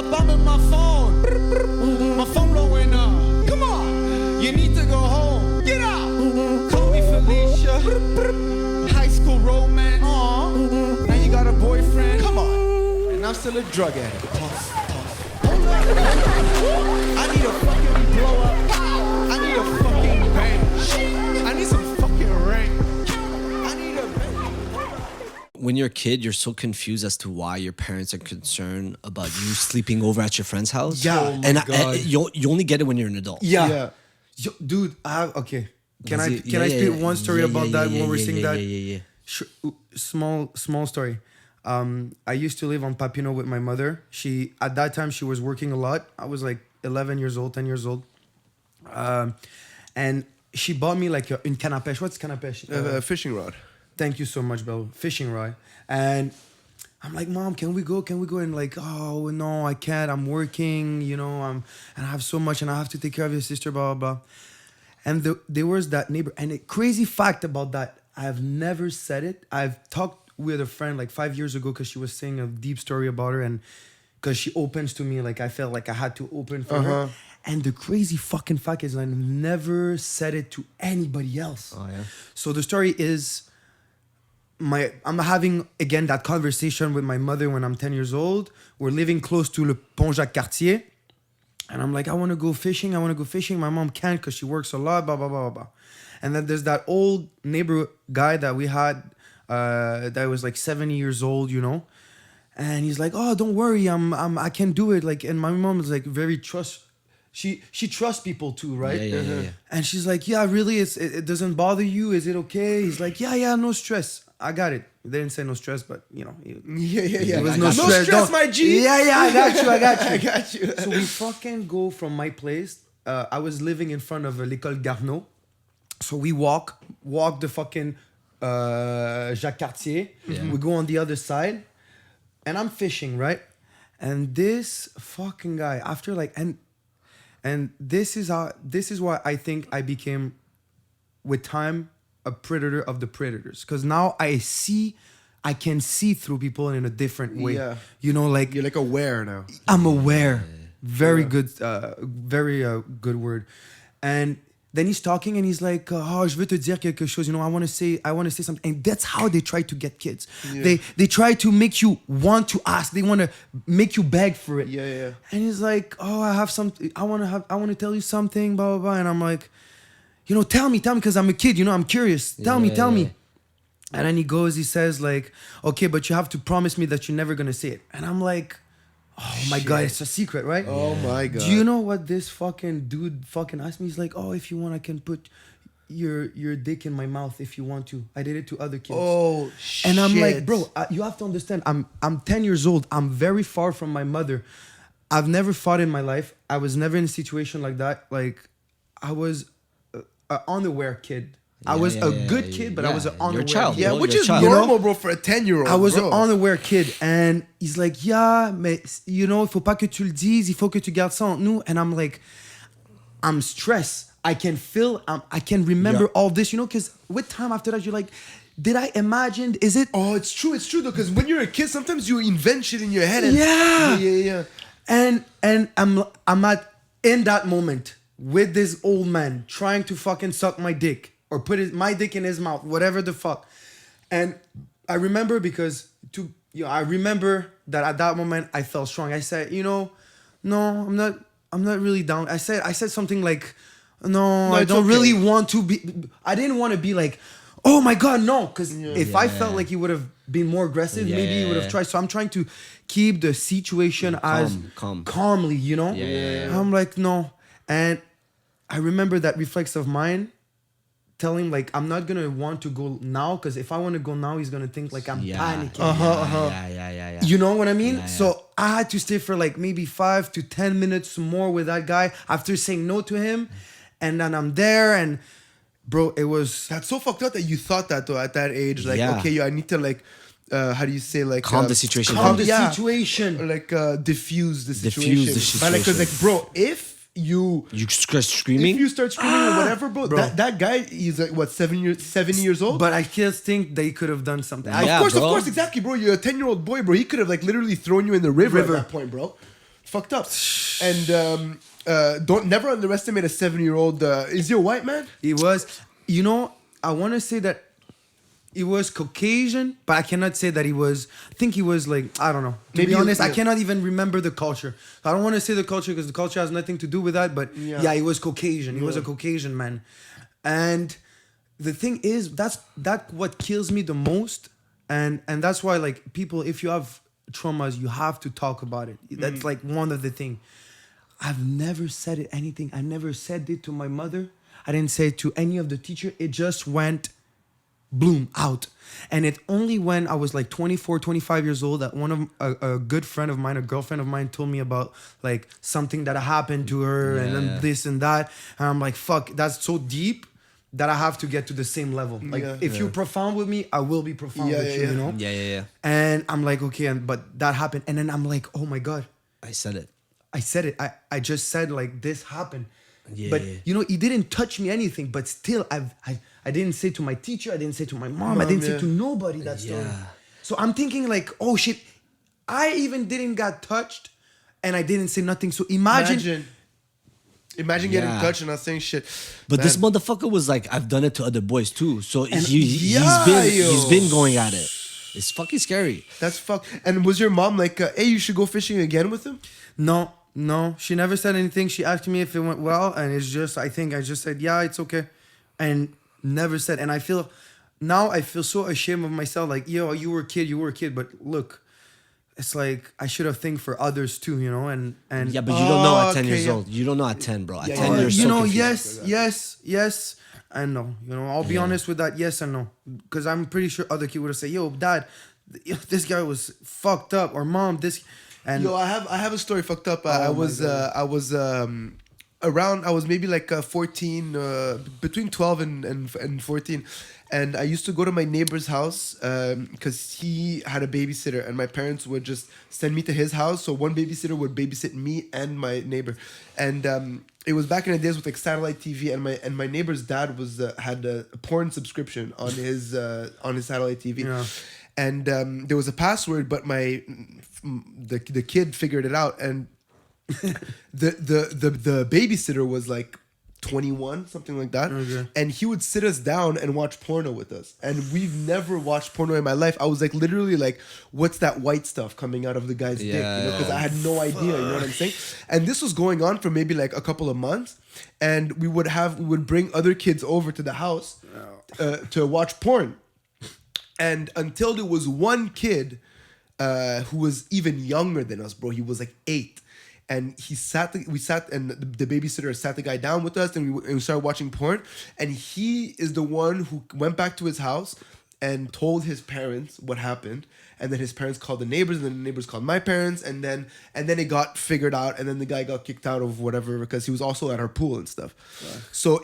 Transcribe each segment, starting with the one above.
bumming my phone. My phone blowing up. Come on. You need to go home. Get out. Call me Felicia. High school romance. Aww. Now you got a boyfriend. Come on. And I'm still a drug addict. Hold up. I need a fucking blow up. I need a fucking bang. I need some fucking rain. I need a bang. When you're a kid, you're so confused as to why your parents are concerned about you sleeping over at your friend's house. Yeah. Oh my and God. you only get it when you're an adult. Yeah. Yo, dude, okay. Can I speak one story about that when we're saying that? Yeah. Small story. I used to live on Papineau with my mother. At that time she was working a lot. I was like 11 years old, 10 years old. And she bought me like une canne à pêche. What's canne à pêche? A fishing rod. Thank you so much, Belle. Fishing rod. And I'm like, Mom, can we go? And like, oh no, I can't. I'm working, and I have so much and I have to take care of your sister, blah, blah, blah. And there was that neighbor. And a crazy fact about that, I've never said it. I've talked with a friend like 5 years ago because she was saying a deep story about her, and because she opens to me, like I felt like I had to open for her. And the crazy fucking fact is I never said it to anybody else. Oh yeah. So the story is, I'm having again that conversation with my mother when I'm 10 years old. We're living close to Le Pont Jacques Cartier. And I'm like, I want to go fishing. My mom can't because she works a lot, blah, blah, blah, blah. And then there's that old neighbor guy that we had that was like 70 years old, And he's like, oh, don't worry, I can do it. Like, and my mom is like very she trusts people too, right? Yeah. And she's like, yeah, really, it doesn't bother you? Is it okay? He's like, yeah, no stress. I got it. They didn't say no stress, but Yeah. There was no stress, my G. Yeah, I got you. I got you. So we fucking go from my place. I was living in front of l'école Garneau. So we walk the fucking Jacques Cartier. Yeah. We go on the other side. And I'm fishing, right? And this fucking guy, after like, and this is why I think I became, with time, a predator of the predators. Because now I can see through people in a different way. Yeah. Like You're like aware now. I'm aware. Very good, very good word. And then he's talking and he's like, oh, je veux te dire quelque chose. I want to say something. And that's how they try to get kids. Yeah. They try to make you want to ask. They want to make you beg for it. Yeah. And he's like, oh, I have something. I want to tell you something, blah, blah, blah. And I'm like, tell me, because I'm a kid, I'm curious. Tell me. And then he says like, okay, but you have to promise me that you're never going to say it. And I'm like, oh my God, it's a secret, right? Oh my God. Do you know what this fucking dude fucking asked me? He's like, oh, if you want, I can put your dick in my mouth if you want to. I did it to other kids. Oh, shit. And I'm like, bro, you have to understand, I'm 10 years old. I'm very far from my mother. I've never fought in my life. I was never in a situation like that. Like, I was an unaware kid. I was a good kid, but I was an unaware child, kid. Yeah, which is child. normal, bro, for a 10-year-old. I was an unaware kid. And he's like, yeah, mais, il faut pas que tu le dises. Il faut que tu gardes ça entre nous. And I'm like, I'm stressed. I can feel, I can remember all this, because with time after that, you're like, did I imagine? Is it? Oh, it's true though, because when you're a kid, sometimes you invent shit in your head. And Yeah. And I'm in that moment with this old man trying to fucking suck my dick or put my dick in his mouth, whatever the fuck. And I remember I remember that at that moment I felt strong. I said, no, I'm not really down. I said something like, no, I don't really want to be. I didn't want to be like, oh my God, no. Because if I felt like he would have been more aggressive, maybe he would have tried. So I'm trying to keep the situation calmly, Yeah. I'm like, no. And I remember that reflex of mine telling him, like, I'm not going to want to go now, because if I want to go now, he's going to think like I'm panicking. Yeah. You know what I mean? Yeah. So I had to stay for like maybe 5 to 10 minutes more with that guy after saying no to him. And then I'm there, and bro, it was... That's so fucked up that you thought that though at that age. Like, okay, I need to like, how do you say, like... Calm the situation. Situation. Or like diffuse the situation. But like, cause like, bro, if you start screaming, if you start screaming or whatever, bro. That guy, he's like what, 7 years old. But I still think they could have done something. Of course, exactly, bro. You're a 10-year-old boy, bro. He could have like literally thrown you in the river at that point, bro. fucked up. And don't never underestimate a 7-year-old. Is he a white man? He was, I want to say that he was Caucasian, but I cannot say that he was. I think he was like, I don't know. To be honest, I cannot even remember the culture. I don't want to say the culture because the culture has nothing to do with that. But yeah, he was Caucasian. He was a Caucasian man, and the thing is, that's what kills me the most, and that's why like people, if you have traumas, you have to talk about it. That's like one of the things. I've never said anything. I never said it to my mother. I didn't say it to any of the teacher. It just went bloom out. And it only when I was like 24, 25 years old that one of a good friend of mine, a girlfriend of mine, told me about like something that happened to her and then this and that. And I'm like, fuck, that's so deep that I have to get to the same level. Like if you're profound with me, I will be profound with you, you know? Yeah. And I'm like, okay, but that happened. And then I'm like, oh my God. I said it. I just said like this happened. Yeah, but he didn't touch me anything. But still, I didn't say to my teacher. I didn't say to my mom. I didn't say to nobody that story. So I'm thinking like, oh shit, I even didn't get touched, and I didn't say nothing. So imagine getting touched and not saying shit. But this motherfucker was like, I've done it to other boys too. So he's been going at it. It's fucking scary. That's fuck. And was your mom like, hey, you should go fishing again with him? No, she never said anything. She asked me if it went well, and I just said, yeah, it's okay, and never said. And I feel so ashamed of myself. Like, yo, you were a kid, but look, it's like I should have think for others too, and yeah, but you don't know at 10 years old. You don't know at 10, bro. At 10 years, yes, and no. I'll be honest with that. Yes and no, because I'm pretty sure other kids would have said, yo, dad, this guy was fucked up, or mom, this. And I have a story fucked up. I was around. I was maybe like 14, between 12 and 14, and I used to go to my neighbor's house because he had a babysitter, and my parents would just send me to his house. So one babysitter would babysit me and my neighbor, and it was back in the days with like satellite TV, and my neighbor's dad had a porn subscription on his satellite TV. Yeah. And there was a password, but the kid figured it out, and the babysitter was like 21, something like that, and he would sit us down and watch porno with us. And we've never watched porno in my life. I was like literally like, what's that white stuff coming out of the guy's dick? Because I had no idea. You know what I'm saying? And this was going on for maybe like a couple of months, and we would bring other kids over to the house to watch porn. And until there was one kid who was even younger than us, bro. He was like 8. And we sat, and the babysitter sat the guy down with us, and we started watching porn. And he is the one who went back to his house and told his parents what happened. And then his parents called the neighbors, and then the neighbors called my parents. And then it got figured out, and then the guy got kicked out of whatever because he was also at our pool and stuff. Yeah. So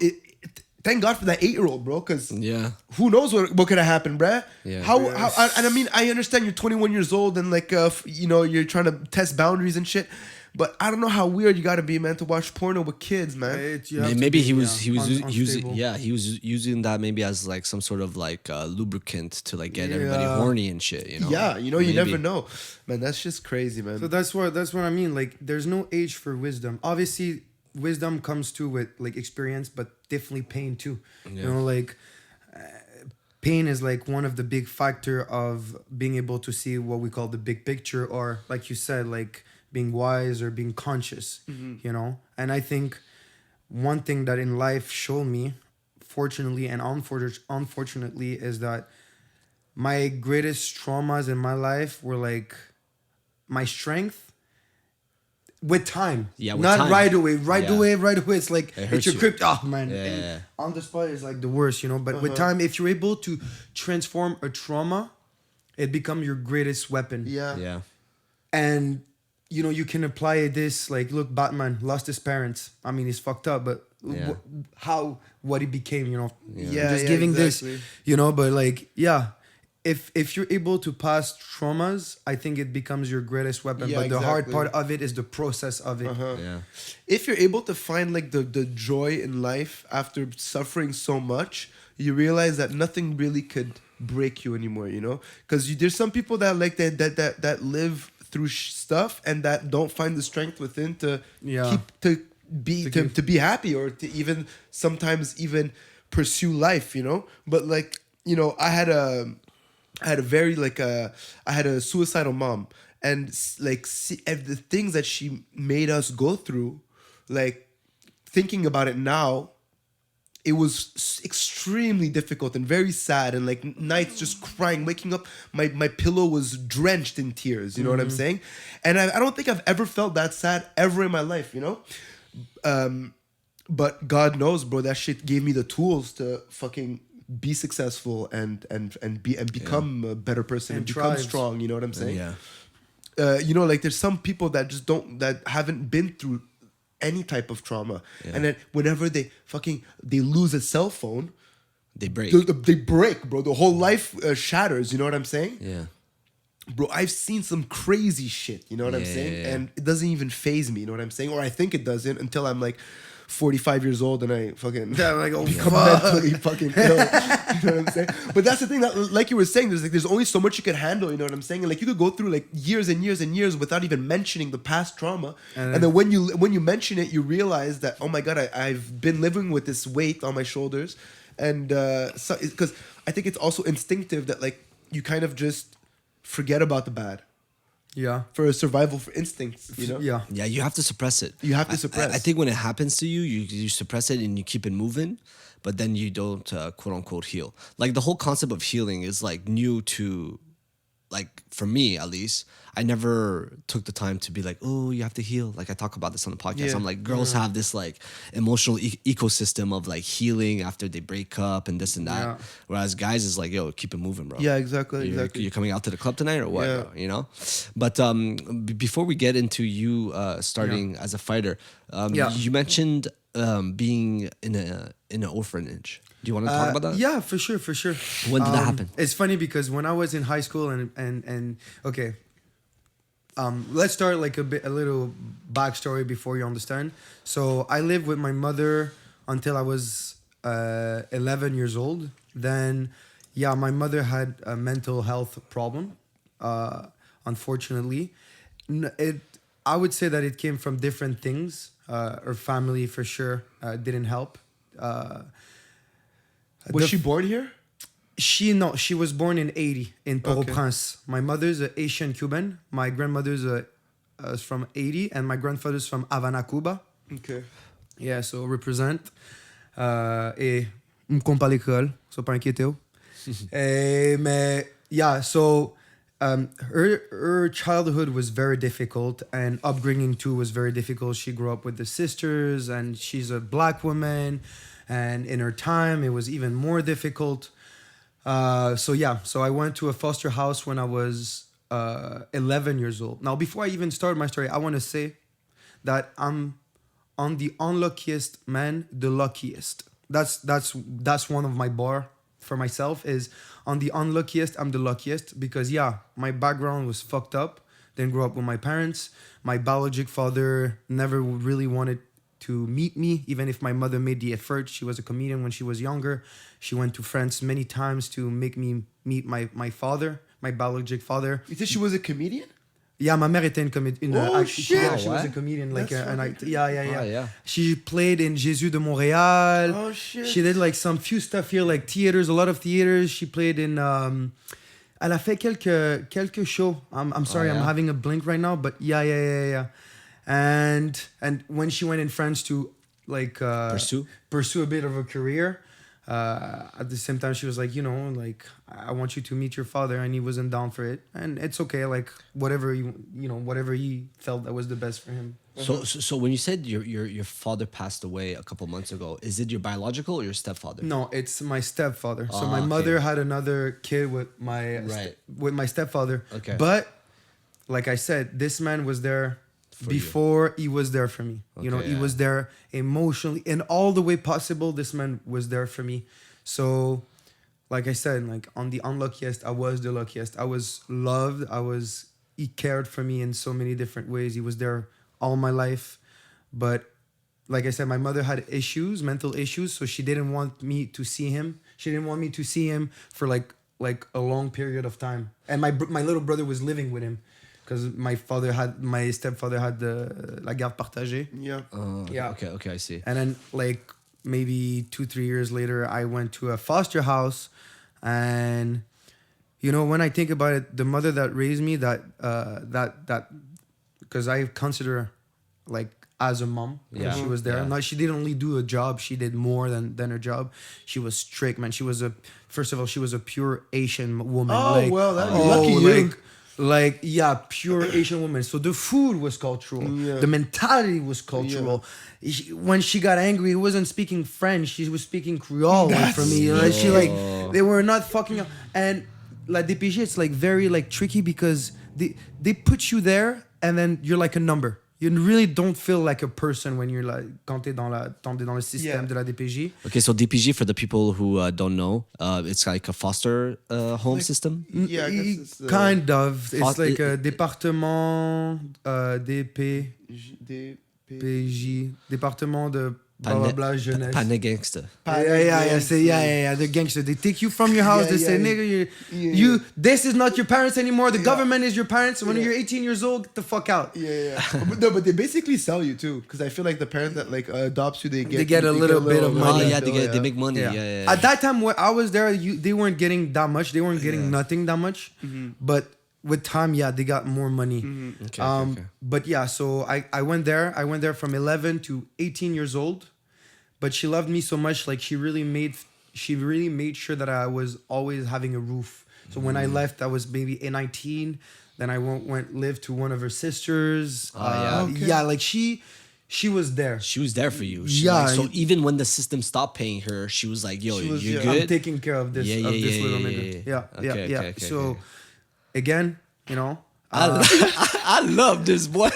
thank God for that 8-year-old, bro, because who knows what could have happened, bruh? Yeah. How and I mean, I understand you're 21 years old and like you're trying to test boundaries and shit, but I don't know how weird you got to be, man, to watch porno with kids, man. Maybe he was using that maybe as like some sort of like lubricant to like get everybody horny and shit, Yeah, you never know, man. That's just crazy, man. So that's what I mean. Like, there's no age for wisdom. Obviously, wisdom comes too with like experience, but definitely pain too. Like pain is like one of the big factor of being able to see what we call the big picture, or like you said, like being wise or being conscious. And I think one thing that in life showed me, fortunately and unfortunately, is that my greatest traumas in my life were like my strength. With time, not time. Right away. Right away, it's like it's your crypt. Oh man, on the spot is like the worst, But with time, if you're able to transform a trauma, it becomes your greatest weapon. Yeah. And you can apply this. Like, look, Batman lost his parents. I mean, he's fucked up, but what he became, just giving exactly. This, but like, If you're able to pass traumas, I think it becomes your greatest weapon. But the hard part of it is the process of it. If you're able to find like the joy in life after suffering so much, you realize that nothing really could break you anymore, Because there's some people that like that live through stuff and that don't find the strength within to Yeah. to be happy or to even sometimes even pursue life, you know. But like, you know, I had a very like I had a suicidal mom, and like and the things that she made us go through, like thinking about it now, it was extremely difficult and very sad, and like nights just crying, waking up, my pillow was drenched in tears, you know what I'm saying? And I don't think I've ever felt that sad ever in my life, you know. But God knows, bro, that shit gave me the tools to fucking be successful and become a better person and become strong, you know what I'm saying? Yeah. You know, like there's some people that just that haven't been through any type of trauma, and then whenever they lose a cell phone, they break. They break, bro. The whole life shatters, you know what I'm saying? Yeah. Bro, I've seen some crazy shit, you know what I'm saying? Yeah. And it doesn't even faze me, you know what I'm saying? Or I think it doesn't until I'm like 45 years old and I fucking become mentally fucking ill. You know what I'm saying? But that's the thing, that like you were saying, there's only so much you can handle, you know what I'm saying? And like you could go through like years and years and years without even mentioning the past trauma. And then when you mention it, you realize that, oh my God, I've been living with this weight on my shoulders. And so because I think it's also instinctive that like you kind of just forget about the bad. Yeah. For survival, for instincts, you know? Yeah. Yeah, you have to suppress it. You have to suppress. I think when it happens to you, you suppress it and you keep it moving, but then you don't quote unquote heal. Like the whole concept of healing is like new to, like for me at least. I never took the time to be like, oh, you have to heal. Like I talk about this on the podcast. Yeah. I'm like, girls have this like emotional ecosystem of like healing after they break up and this and that. Yeah. Whereas guys is like, yo, keep it moving, bro. Yeah, exactly. You're coming out to the club tonight or what? Yeah. Bro, you know? But before we get into you starting as a fighter, you mentioned being in an orphanage. Do you want to talk about that? Yeah, for sure. When did that happen? It's funny because when I was in high school and okay, let's start like a little backstory before you understand. So I lived with my mother until I was 11 years old. Then, my mother had a mental health problem. Unfortunately, I would say that it came from different things. Her family for sure didn't help. Was she born here? She was born in 80 in Port-au-Prince. My mother's a Asian Cuban. My grandmother's is from 80 and my grandfather's from Havana, Cuba. Okay. Yeah, so represent. Et me compte pas l'école, so pas inquiétez-vous. Mais yeah, so her childhood was very difficult and upbringing too was very difficult. She grew up with the sisters and she's a black woman, and in her time it was even more difficult. So I went to a foster house when I was 11 years old. Now, before I even start my story, I want to say that I'm on the unluckiest man, the luckiest. That's one of my bar for myself, is on the unluckiest, I'm the luckiest, because my background was fucked up. Didn't grow up with my parents. My biological father never really wanted to meet me, even if my mother made the effort. She was a comedian when she was younger. She went to France many times to make me meet my father, my biological father. You said she was a comedian? Yeah, ma mère était une comédienne. Oh, shit! Yeah, she was a comedian. Like, yeah. Oh, yeah. She played in Jésus de Montréal. Oh, shit. She did like some few stuff here, like theaters, a lot of theaters. She played in. Elle a fait quelques shows. I'm sorry, I'm having a blink right now, but yeah. And when she went in France to like pursue a bit of a career, at the same time she was like, I want you to meet your father, and he wasn't down for it, and it's okay, like whatever he felt that was the best for him. So when you said your father passed away a couple months ago, is it your biological or your stepfather? No, it's my stepfather. So my mother had another kid with my with my stepfather. Okay. But like I said, this man was there before he was there for me. He was there emotionally in all the way possible. This man was there for me. So like I said, like on the unluckiest, I was the luckiest. I was loved. He cared for me in so many different ways. He was there all my life. But like I said, my mother had issues, mental issues. So she didn't want me to see him. She didn't want me to see him for like a long period of time. And my little brother was living with him. because my stepfather had the la garde partagée. Yeah. Yeah. Okay, I see. And then like maybe 2-3 years later, I went to a foster house, and you know, when I think about it, the mother that raised me, that because I consider her, like, as a mom, Yeah. she was there. Yeah. Not, she didn't only do a job, she did more than her job. She was strict, man. She was first of all, she was a pure Asian woman. Oh, well, lucky you. Like, yeah, pure Asian woman. So the food was cultural. Yeah. The mentality was cultural. When she got angry, it wasn't speaking French. She was speaking Creole for me. Like, she they were not fucking up. And La DPG, it's like very like tricky because they put you there and then you're like a number. You really don't feel like a person when you're like quand t'es dans le système de la DPJ. Okay, so DPG, for the people who don't know, it's like a foster home system. Yeah, I guess it's Kind of. It's like a département DPJ, département de blah blah blah jeunesse. Pane gangster. Yeah. The gangster. They take you from your house. They say, nigga, you. This is not your parents anymore. The government is your parents. When you're 18 years old, get the fuck out. Yeah. But they basically sell you too, because I feel like the parent that like adopts you, they get a little bit of money. Oh yeah, they make money. Yeah. At that time when I was there, they weren't getting that much. They weren't getting nothing that much. But with time, they got more money. Okay. But yeah, so I went there. I went there from 11 to 18 years old. But she loved me so much, like she really made sure that I was always having a roof. So when I left, I was maybe 19. Then I went live to one of her sisters. Yeah, like she was there. She was there for you. So even when the system stopped paying her, she was like, "Yo, you good? I'm taking care of this little nigga." Yeah. Okay. So again, you know, I love this boy.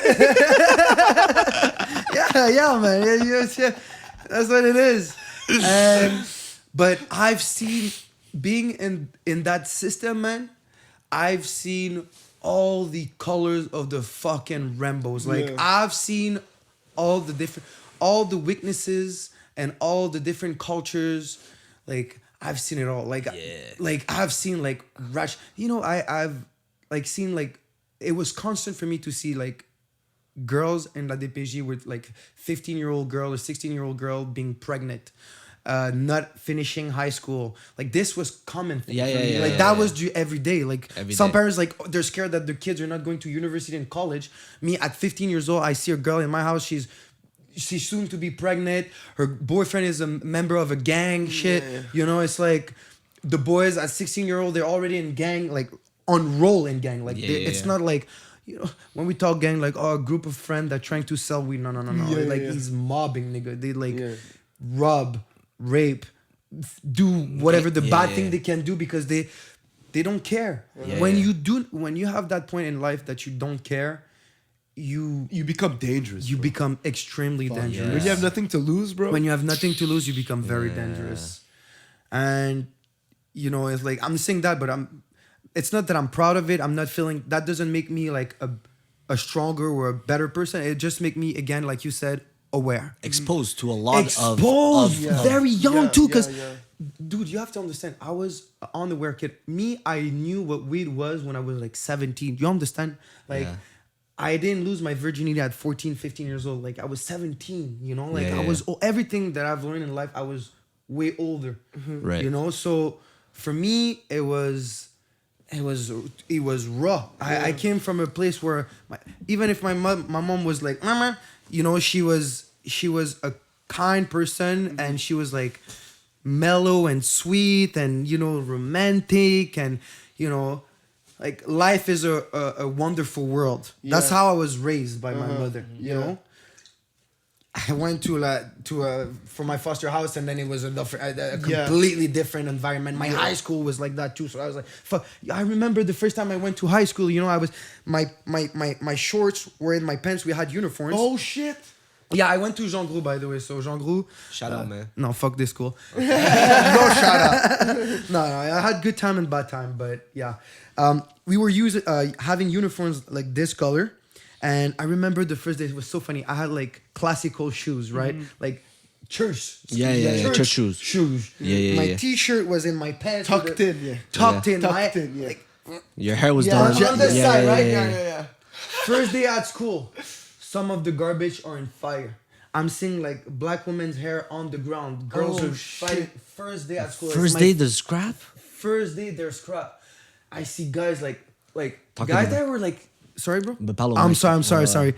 yeah, man. Yeah. That's what it is. But I've seen, being in that system, man, I've seen all the colors of the fucking rainbows. Like, I've seen all the weaknesses and all the different cultures. Like, I've seen it all. Like I've seen like rash. You know, I've like seen like, it was constant for me to see like girls in La DPJ with like 15-year-old girl or 16-year-old girl being pregnant, not finishing high school. Like, this was common thing for me. Like, that was every day. Like, some parents, like, they're scared that their kids are not going to university and college. Me, at 15 years old, I see a girl in my house. She's soon to be pregnant. Her boyfriend is a member of a gang shit. You know, it's like the boys at 16-year-old, they're already in gang, like on roll in gang. Like, it's not like, you know, when we talk gang, like, a group of friends that trying to sell weed. No. He's mobbing, nigga. They like rob, rape, do whatever the bad thing they can do because they don't care. When you have that point in life that you don't care, you become dangerous. You become extremely dangerous. When you have nothing to lose, bro. When you have nothing to lose, you become very dangerous. And you know, it's like, I'm saying that, but it's not that I'm proud of it. I'm not feeling, that doesn't make me like a stronger or a better person. It just make me, again, like you said, aware. Exposed to a lot of very young too. Because, dude, you have to understand, I was an unaware kid. Me, I knew what weed was when I was like 17. You understand? Like, I didn't lose my virginity at 14, 15 years old. Like, I was 17, you know? Like, I was, everything that I've learned in life, I was way older. Right. You know? So, for me, it was raw. I came from a place where even if my mom was like, "Mama," you know, she was a kind person and she was like mellow and sweet and, you know, romantic and, you know, like, life is a wonderful world. That's how I was raised by my mother. You know. I went for my foster house, and then it was a completely different environment. My high school was like that too, so I was like, fuck. I remember the first time I went to high school. You know, I was my shorts were in my pants. We had uniforms. Oh shit. Yeah, I went to Jean Gros, by the way. So Jean Gros, shout out, man. No, fuck this school. No shout out. No, I had good time and bad time, but yeah, we were having uniforms like this color. And I remember the first day, it was so funny. I had like classical shoes, right? Like church. Church shoes. My t-shirt was in my pants. Tucked in. Tucked in. Like, your hair was done. On the side, right? Yeah. First day at school, some of the garbage are in fire. I'm seeing like black women's hair on the ground. Girls are fighting. First day at school. First day, the scrap? First day, there's scrap. I see guys like Talking guys about- that were like, sorry, bro. But Paulo, I'm like, sorry.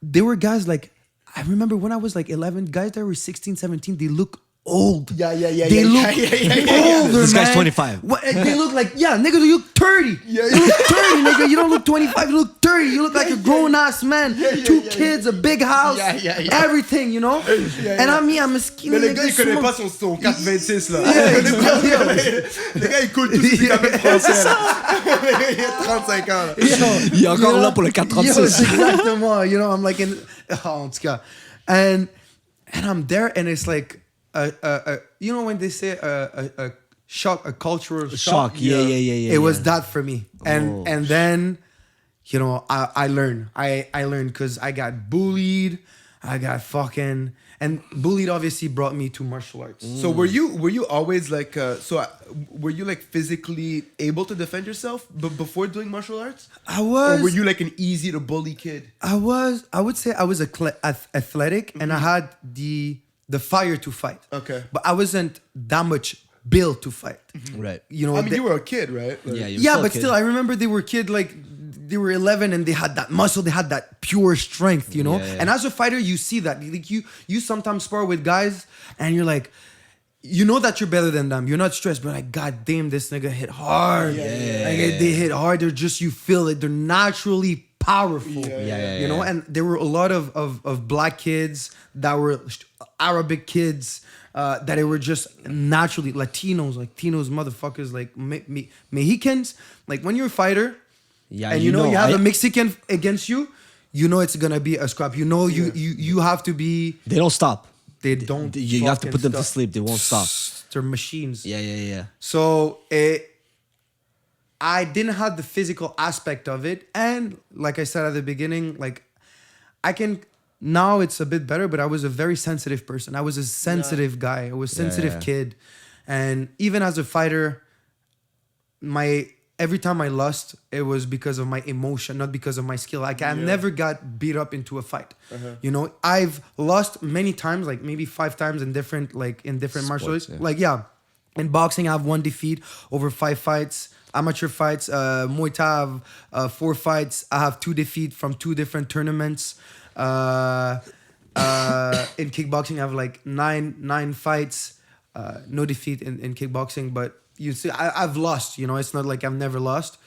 They were guys like, I remember when I was like 11, guys that were 16, 17, they look old. Yeah. They look older, This guy's man. 25. What, they look like, nigga, you look 30. You look 30, nigga. You don't look 25, you look 30. You look like a grown-ass man. Two kids, a big house, everything, you know? And I'm a skinny Mais le gars, il connaît smoke. pas son 426 là. Yeah, Le gars, il coule tout sur les gamins français là. Le gars, il a 35 ans là. Il est encore là pour le 436. Exactement. You know, I'm like in, en tout cas. And I'm there and it's like, you know when they say a shock, a cultural shock? Yeah. It was that for me. And then, you know, I learned. I learned because I got bullied. I got fucking... And bullied obviously brought me to martial arts. So were you always like were you like physically able to defend yourself before doing martial arts? I was... Or were you like an easy to bully kid? I would say I was athletic and I had the fire to fight. Okay. But I wasn't that much built to fight. Right. You know, I mean, you were a kid, right? Like, Yeah, but still, I remember they were kid, like they were 11 and they had that muscle, they had that pure strength, you know? Yeah. And as a fighter, you see that. Like you sometimes spar with guys and you're like, you know that you're better than them. You're not stressed, but like, God damn, this nigga hit hard. Like, they hit hard. They're just, you feel it. They're naturally powerful. You know, and there were a lot of black kids that were Arabic kids that they were just naturally Latinos, motherfuckers, like Mexicans. Like when you're a fighter, and you know you have a Mexican against you, you know it's gonna be a scrap. You know you have to be. They don't stop. They don't. You have to put them to stop. sleep. They won't stop. They're machines. Yeah. So I didn't have the physical aspect of it, and like I said at the beginning, like I can now it's a bit better, but I was a very sensitive person. I was a sensitive guy. I was a sensitive kid, and even as a fighter, every time I lost, it was because of my emotion, not because of my skill. Like I never got beat up into a fight. You know, I've lost many times, like maybe 5 times in different martial arts. Like in boxing, I have 1 defeat over 5 fights. Amateur fights, Muay Thai, I have 4 fights. I have 2 defeat from 2 different tournaments. In kickboxing, I have like 9 fights, no defeat in kickboxing, but you see, I've lost. You know, it's not like I've never lost,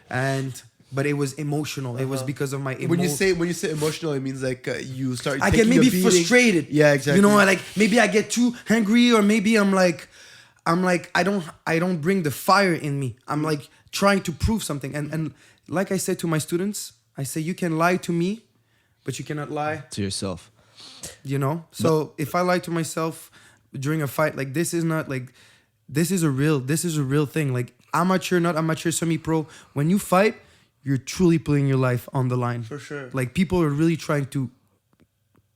but it was emotional. It was because of my emotion. When you say emotional, it means like you start. I get maybe frustrated. Yeah, exactly. You know, like maybe I get too angry, or maybe I'm like I don't bring the fire in me. I'm like trying to prove something, and like I said to my students, I say you can lie to me, but you cannot lie To yourself. You know. So if I lie to myself during a fight, like this is not like. This is a real thing. Like amateur, not amateur, semi-pro. When you fight, you're truly putting your life on the line. For sure. Like people are really trying to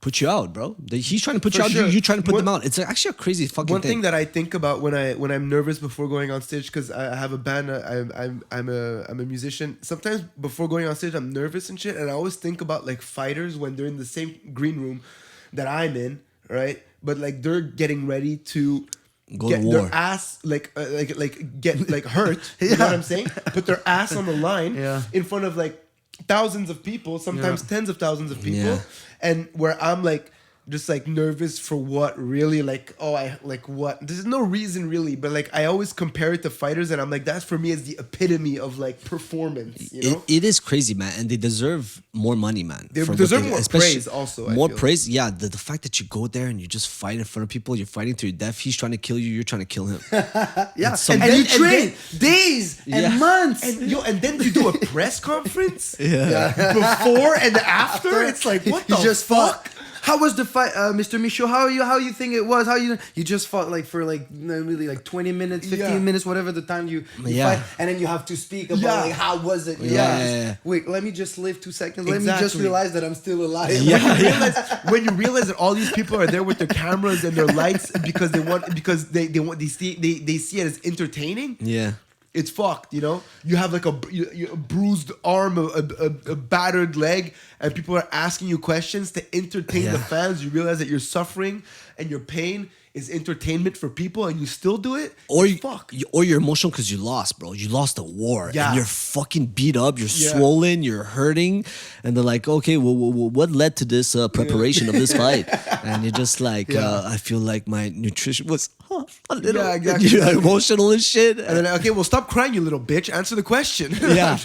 Put you out, bro. He's trying to put For you out. sure. You're trying to put them out. It's actually a crazy fucking One thing that I think about when I'm nervous before going on stage, because I have a band, I'm a musician. Sometimes before going on stage, I'm nervous and shit, and I always think about like fighters when they're in the same green room that I'm in, right? But like they're getting ready to Go get to war. their ass get like hurt. You know what I'm saying? Put their ass on the line in front of like thousands of people, sometimes tens of thousands of people, and where I'm like just like nervous for what really what there's no reason really, but like I always compare it to fighters, and I'm like that's for me is the epitome of like performance, you know? It is crazy, man, and they deserve more money, man. They for what deserve more especially- praise also, I More feel. praise, yeah. The fact that you go there and you just fight in front of people, you're fighting to your death. He's trying to kill you, you're trying to kill him. yeah. some- And you and train days and months. And then you do a press conference before and after. It's like what the You just fuck? fought. How was the fight, Mr. Michaud? How you think it was? How you just fought like for like really like 20 minutes, 15 minutes, whatever the time you fight, and then you have to speak about like how was it? Wait, let me just live 2 seconds. Let me just Exactly. realize that I'm still alive. When you realize that all these people are there with their cameras and their lights because they see it as entertaining. Yeah. it's fucked, you know? You have like a bruised arm, a battered leg, and people are asking you questions to entertain the fans. You realize that you're suffering and your pain is entertainment for people, and you still do it. Or you're emotional because you lost, bro. You lost a war, and you're fucking beat up. You're swollen. You're hurting, and they're like, "Okay, well, what led to this preparation of this fight?" And you're just like, "I feel like my nutrition was a little you're emotional and shit." And then, okay, well, stop crying, you little bitch. Answer the question. Yeah.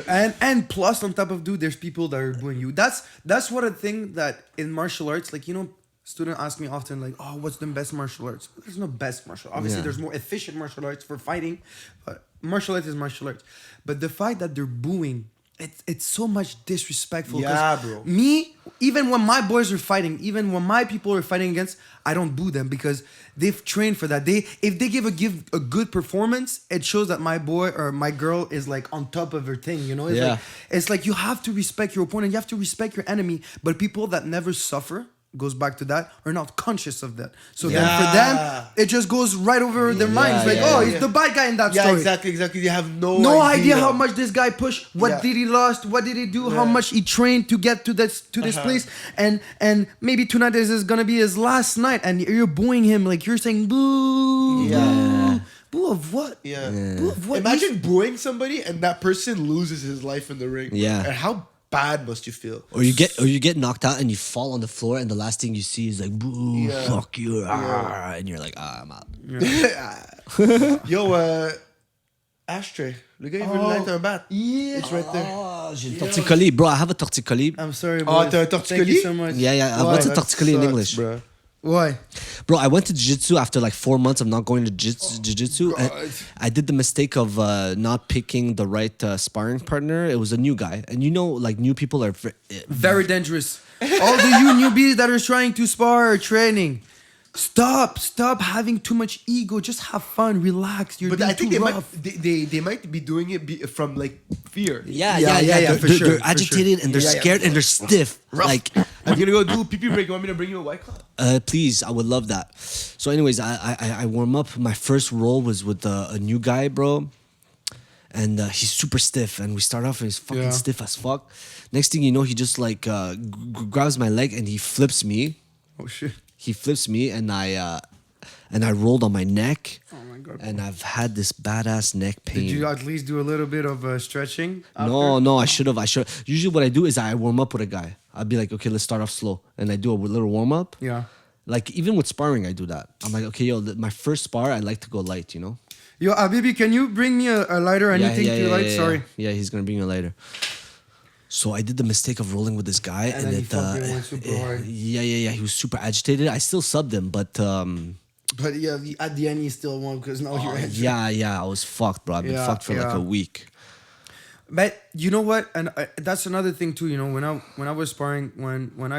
and plus on top of there's people that are bullying you. That's what a thing that in martial arts, like, you know, students ask me often, like, oh, what's the best martial arts? There's no best martial arts. Obviously, there's more efficient martial arts for fighting, but martial arts is martial arts. But the fact that they're booing, it's so much disrespectful. Yeah, bro. Me, even when my boys are fighting, even when my people are fighting against, I don't boo them because they've trained for that. If they give a good performance, it shows that my boy or my girl is like on top of her thing, you know? It's like you have to respect your opponent, you have to respect your enemy, but people that never suffer, goes back to that, are not conscious of that. So then for them, it just goes right over their minds. He's the bad guy in that story. Yeah, exactly. They have no idea how much this guy pushed. What did he lost? What did he do? How much he trained to get to this place? And maybe tonight is gonna be his last night, and you're booing him like you're saying boo. Yeah. Boo of what? Yeah. Boo of what? Imagine booing somebody and that person loses his life in the ring. Yeah. And how bad must you feel? Or you get knocked out and you fall on the floor, and the last thing you see is like, boo, fuck you, and you're like, I'm out. Yo, ashtray. Le gars, il veut le light un bat. Yeah. It's right there. J'ai le torticolis, bro. I have a torticolis. I'm sorry, Oh, boys. t'as un Thank torticolis? you so much. Yeah. What's a That torticolis in sucks, English? Bro. Why? Bro, I went to jiu-jitsu after like 4 months of not going to jiu-jitsu. And I did the mistake of not picking the right sparring partner. It was a new guy. And you know, like, new people are Very dangerous. All the you newbies that are trying to spar or training, stop having too much ego. Just have fun, relax. You're But I being think too they rough. they might be doing it from like fear. Yeah, for they're, sure, they're for agitated sure. and they're scared and they're stiff. Like, I'm gonna go do a pee break. You want me to bring you a White Claw? please, I would love that. So, anyways, I warm up. My first roll was with a new guy, bro, and he's super stiff. And we start off and he's fucking stiff as fuck. Next thing you know, he just like grabs my leg and he flips me. Oh shit. He flips me and I rolled on my neck. Oh my god. And I've had this badass neck pain. Did you at least do a little bit of stretching? No, I should have. Usually what I do is I warm up with a guy. I'd be like, okay, let's start off slow. And I do a little warm up. Yeah. Like, even with sparring, I do that. I'm like, okay, my first spar, I like to go light, you know? Yo, Abibi, can you bring me a lighter or anything to light? Sorry. Yeah, he's going to bring you a lighter. So I did the mistake of rolling with this guy. And then he fucking went super hard. Yeah. He was super agitated. I still subbed him, but... But yeah, at the end, he still won because now you're injured. Yeah, I was fucked, bro. I've been fucked for like a week. But you know what? And that's another thing too. You know, when I was sparring, when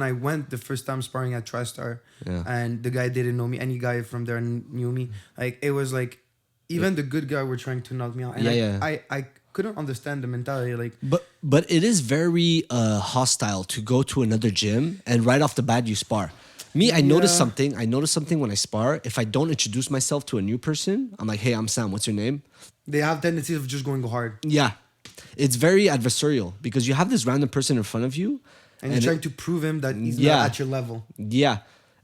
I went the first time sparring at Tristar, and the guy didn't know me, any guy from there knew me. Like, it was like, even the good guy were trying to knock me out, and I couldn't understand the mentality. Like, but it is very hostile to go to another gym and right off the bat you spar. Me, I noticed something. I noticed something when I spar. If I don't introduce myself to a new person, I'm like, hey, I'm Sam. What's your name? They have tendencies of just going hard. Yeah. It's very adversarial because you have this random person in front of you. And you're trying to prove him that he's not at your level. Yeah.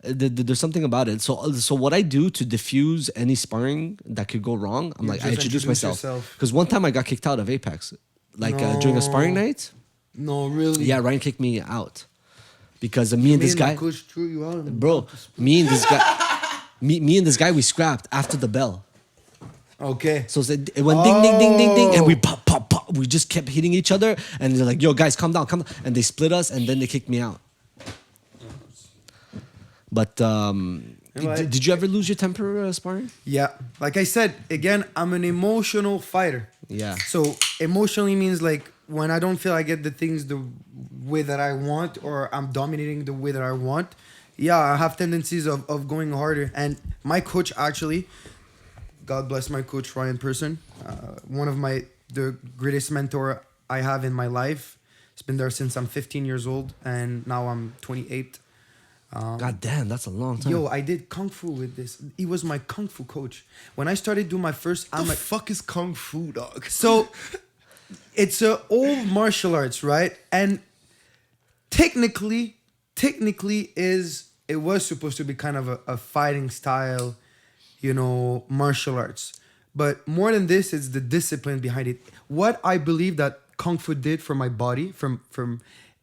There's something about it. So what I do to diffuse any sparring that could go wrong, I'm like, I introduce myself. Because one time I got kicked out of Apex. Like during a sparring night. No, really? Yeah, Ryan kicked me out. Because me and this guy... Coach threw you out. Bro, me and this guy, we scrapped after the bell. Okay. So it went ding, ding, ding, ding, ding, and we pop, pop, pop. We just kept hitting each other, and they're like, "Yo, guys, calm down." And they split us, and then they kicked me out. But did you ever lose your temper sparring? Yeah, like I said, again, I'm an emotional fighter. Yeah. So emotionally means like when I don't feel I get the things the way that I want, or I'm dominating the way that I want. Yeah, I have tendencies of going harder. And my coach actually, God bless my coach Ryan Person, one of the greatest mentor I have in my life. He's been there since I'm 15 years old, and now I'm 28. God damn, that's a long time. Yo, I did kung fu with this. He was my kung fu coach. When I started doing my first, What the fuck is kung fu, dog? so it's a old martial arts, right? And technically it was supposed to be kind of a fighting style, martial arts. But more than this, it's the discipline behind it. What I believe that kung fu did for my body, from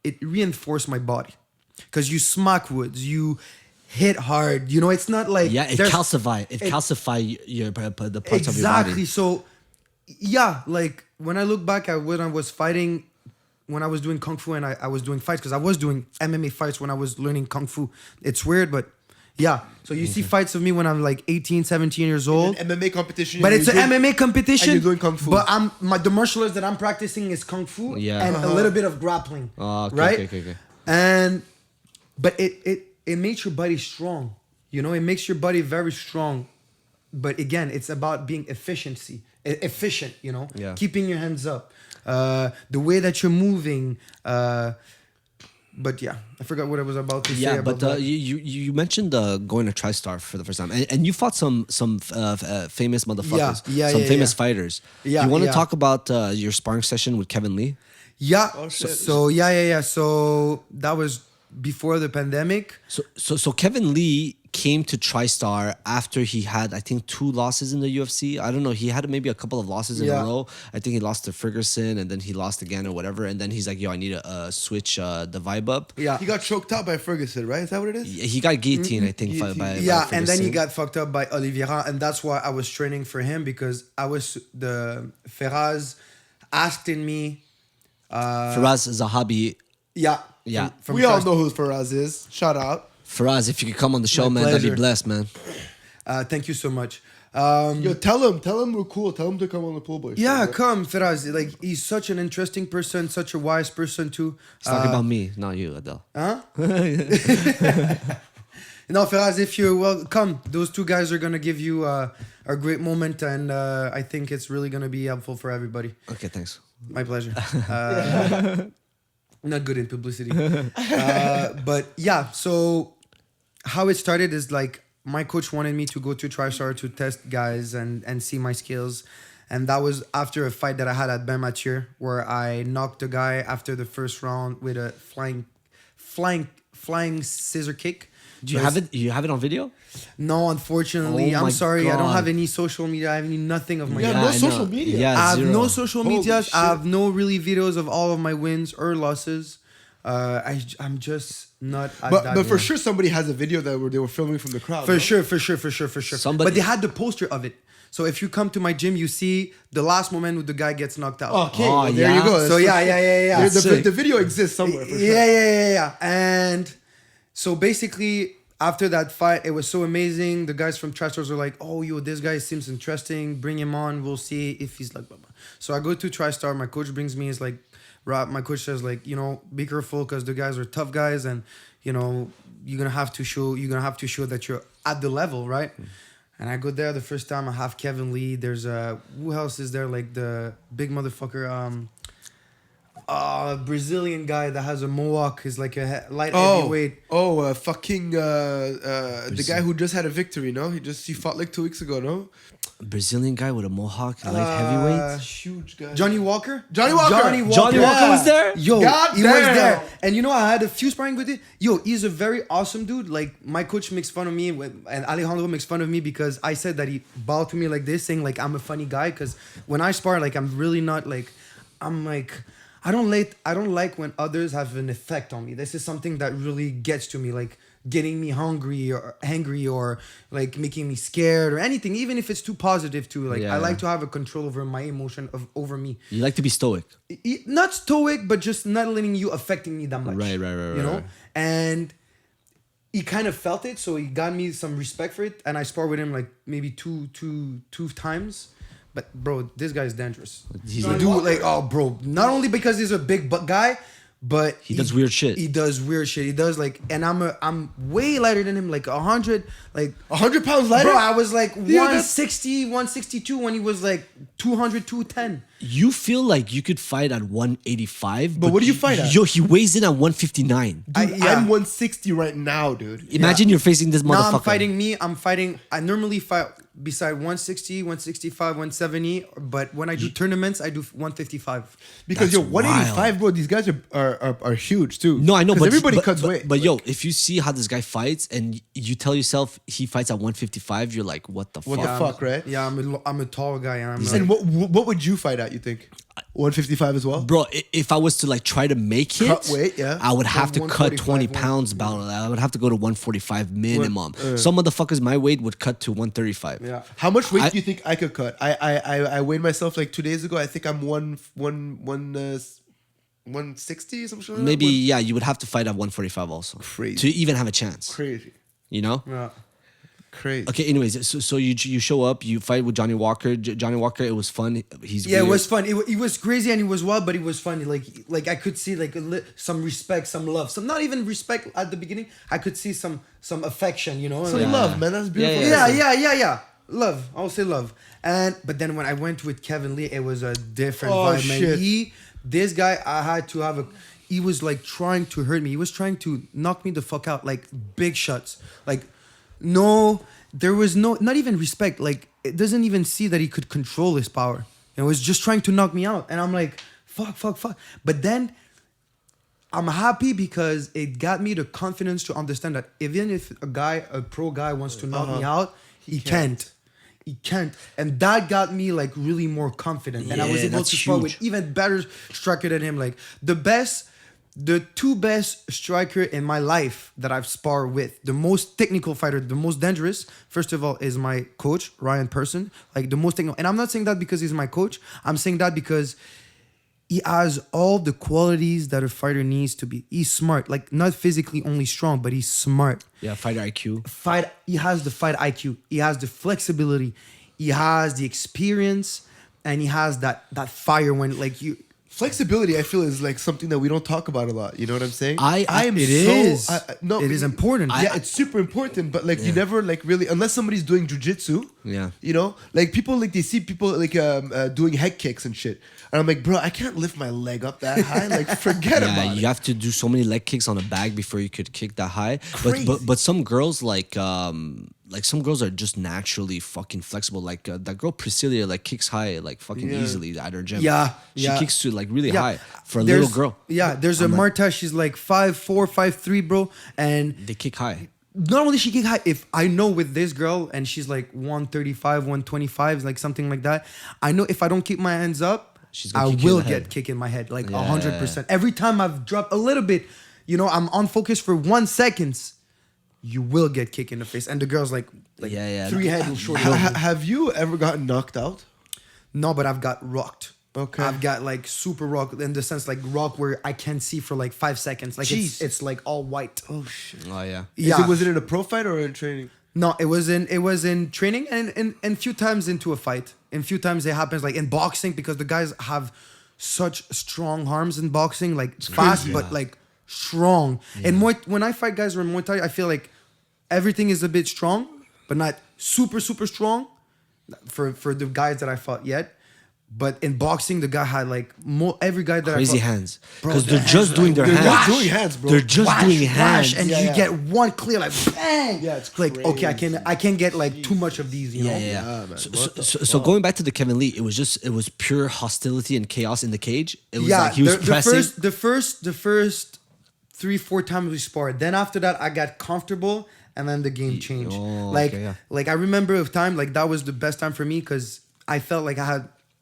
it reinforced my body. Because you smack woods, you hit hard. It's not like it calcify your the parts of your body. Exactly. So, yeah, like when I look back at when I was fighting, when I was doing kung fu and I was doing fights, because I was doing MMA fights when I was learning kung fu. It's weird, but yeah. So you see fights of me when I'm like 18, 17 years old. An MMA competition. But it's an MMA competition. And you're doing kung fu. But the martial arts that I'm practicing is kung fu and a little bit of grappling. Okay, right? Okay. But it makes your body strong. It makes your body very strong. But again, it's about being efficient. Yeah. Keeping your hands up, the way that you're moving. But yeah, I forgot what I was about to say. Yeah, about but that. you mentioned going to Tristar for the first time, and you fought some famous motherfuckers, some famous fighters. Yeah, you want to yeah. talk about your sparring session with Kevin Lee? Yeah. Oh, shit. So yeah. So that was before the pandemic. So Kevin Lee came to Tristar after he had, I think, 2 losses in the UFC. I don't know. He had maybe a couple of losses in a row. I think he lost to Ferguson and then he lost again or whatever. And then he's like, yo, I need to switch the vibe up. Yeah. He got choked out by Ferguson, right? Is that what it is? He got guillotined, I think, by Yeah, and then he Ferguson. got fucked up by Oliveira, and that's why I was training for him, because the Ferraz asked in me. Faraz Zahabi. Yeah. Yeah. From We all Tristar. know who Faraz is. Shout out. Faraz, if you could come on the show, My man, that'd be pleasure. blessed, man. Thank you so much. Yo, tell him we're cool. Tell him to come on the pool boy. show, Yeah, bro. come, Feraz. Like, he's such an interesting person, such a wise person too. He's talking about me, not you, Adele. Huh? No, Feraz, if you're come, those 2 guys are gonna give you a great moment, and I think it's really gonna be helpful for everybody. Okay, thanks. My pleasure. Not good in publicity. But yeah, so how it started is like my coach wanted me to go to Tristar to test guys and see my skills. And that was after a fight that I had at Ben Mathieu, where I knocked a guy after the first round with a flying scissor kick. Do you have it? You have it on video? No, unfortunately. Oh I'm my sorry. I don't God. have any social media. I have nothing of my Yeah, life. no I social know. media. Yeah, I have zero. no social Holy media. shit. I have no really videos of all of my wins or losses. I'm just not at that. But for level. sure somebody has a video that they were filming from the crowd. For no? sure. Somebody- But they had the poster of it. So if you come to my gym, you see the last moment when the guy gets knocked out. Okay, Oh, well, there yeah? you go. So yeah. The video exists somewhere. For sure. Yeah. And so basically, after that fight, it was so amazing. The guys from Tristar were like, "Oh, yo, this guy seems interesting. Bring him on. We'll see if he's like." Blah, blah. So I go to Tristar. My coach brings me. He's like, "Raph." My coach says like, be careful because the guys are tough guys, and you're gonna have to show that you're at the level, right? And I go there the first time. I have Kevin Lee. There's who else is there? Like the big motherfucker. Brazilian guy that has a mohawk is like a light heavyweight. The guy who just had a victory, no? He fought like 2 weeks ago, no? Brazilian guy with a mohawk, light heavyweight. Huge guy. Johnny Walker? Johnny Walker. Johnny Walker was there? Yo, God he was damn. there. And I had a few sparring with it. Yo, he's a very awesome dude. Like, my coach makes fun of me, and Alejandro makes fun of me because I said that he bowed to me like this, saying, like, I'm a funny guy. Because when I spar, like, I'm really not, like, I'm like... I don't like when others have an effect on me. This is something that really gets to me, like getting me hungry or angry or like making me scared or anything, even if it's too positive too. Like I like to have a control over my emotion over me. You like to be stoic. Not stoic, but just not letting you affecting me that much. Right. You know? And he kind of felt it, so he got me some respect for it, and I sparred with him like maybe two times. But bro, this guy is dangerous. He's Dude, like, oh bro, not only because he's a big guy, but he does weird shit. He does weird shit. He does like, and I'm way lighter than him, like 100, like 100 pounds lighter? Bro, I was like Yeah, 160, 162 when he was like 200, 210. You feel like you could fight at 185, But what do you fight at? Yo, he weighs in at 159. Dude, yeah. I'm 160 right now, dude. Imagine you're facing this Now motherfucker. I'm fighting. I normally fight beside 160, 165, 170. But when I do tournaments, I do 155. Because That's 185, wild. bro, these guys are huge too. No, I know, 'Cause but everybody but, cuts but, weight. But yo, if you see how this guy fights and you tell yourself he fights at 155, you're like, what the What fuck? the fuck, right? Yeah, I'm a tall guy. And I'm like, And what would you fight at? You think 155 as well? Bro, if I was to like try to make it, Cut weight, yeah. I would have to cut 145, 20 pounds. I would have to go to 145 minimum. uh. Some motherfuckers my weight would cut to 135. yeah. How much weight do you think I could cut? I weighed myself like 2 days ago. I think I'm 160, some shit. Maybe you would have to fight at 145 also Crazy. to even have a chance. Crazy, You know? Yeah. crazy. Okay. Anyways, so you show up, you fight with Johnny Walker. Johnny Walker, it was fun. He's Yeah, it weird. was fun. It was crazy and it was wild, but it was funny. Like I could see like some respect, some love, some not even respect at the beginning. I could see some affection, you know. Some Like, love, man. That's beautiful. yeah. Love. I'll say love. But then when I went with Kevin Lee, it was a different Oh, vibe, man. shit. This guy, I had to have he was like trying to hurt me. He was trying to knock me the fuck out, like big shots. Like, no, there was not even respect. Like, it doesn't even see that he could control his power. It was just trying to knock me out. And I'm like, fuck. But then I'm happy because it got me the confidence to understand that even if a pro guy wants to knock me out, he can't. He can't. And that got me like really more confident. And I was Yeah, able that's to spar with huge. even better striker than him. Like the two best striker in my life that I've sparred with, the most technical fighter, the most dangerous, first of all, is my coach, Ryan Person. Like the most technical. And I'm not saying that because he's my coach. I'm saying that because he has all the qualities that a fighter needs to be. He's smart, like not physically only strong, but he's smart. Yeah, fighter IQ. He has the fight IQ. He has the flexibility. He has the experience, and he has that fire when like you. Flexibility, I feel, is like something that we don't talk about a lot. You know what I'm saying? It is. No, It is important. Yeah, it's super important, but like you never like really, unless somebody's doing jujitsu. Yeah. You know, like people like they see people like doing head kicks and shit, and I'm like, bro, I can't lift my leg up that high. Like, forget Yeah, about you it. have to do so many leg kicks on a bag before you could kick that high. Crazy. But some girls like some girls are just naturally fucking flexible. Like that girl Priscilla like kicks high like fucking easily at her gym. Yeah, she yeah. kicks to like really high for a There's- little girl. Yeah, there's a Marta. She's like 5'4", 5'3", bro, and They kick high. not only she kick high, if I know with this girl and she's like 135, 125, like something like that, I know if I don't keep my hands up, She's gonna I kick you in will the get head. kick in my head, like Yeah. 100%. Every time I've dropped a little bit, you know, I'm on focus for 1 second, you will get kicked in the face. And the girl's like Yeah. 3 head and short. Have you ever gotten knocked out? No, but I've got rocked. Okay. I've got like super rock in the sense like rock where I can't see for like 5 seconds. Like Jeez. it's like all white. Oh shit. Oh yeah. Yeah. Was it in a pro fight or in training? No, it was in training and few times into a fight. And few times it happens like in boxing because the guys have such strong arms in boxing, like fast but like strong. And when I fight guys in Muay Thai, I feel like everything is a bit strong, but not super strong for the guys that I fought yet. But in boxing, the guy had like every guy that Crazy I fought, hands. Bro, Because the they're hands just are doing like- their they're hands. just doing hands, bro. They're just doing hands. and Yeah, you yeah. get one clear like bang. Yeah, it's like crazy. okay, I can't get like too much of these, you know. Yeah. man. So going back to the Kevin Lee, it was pure hostility and chaos in the cage. It was Yeah, like he was pressing. the first 3-4 times we sparred. Then after that, I got comfortable, and then the game changed. oh, like okay, yeah. like I remember a time like that was the best time for me because I felt like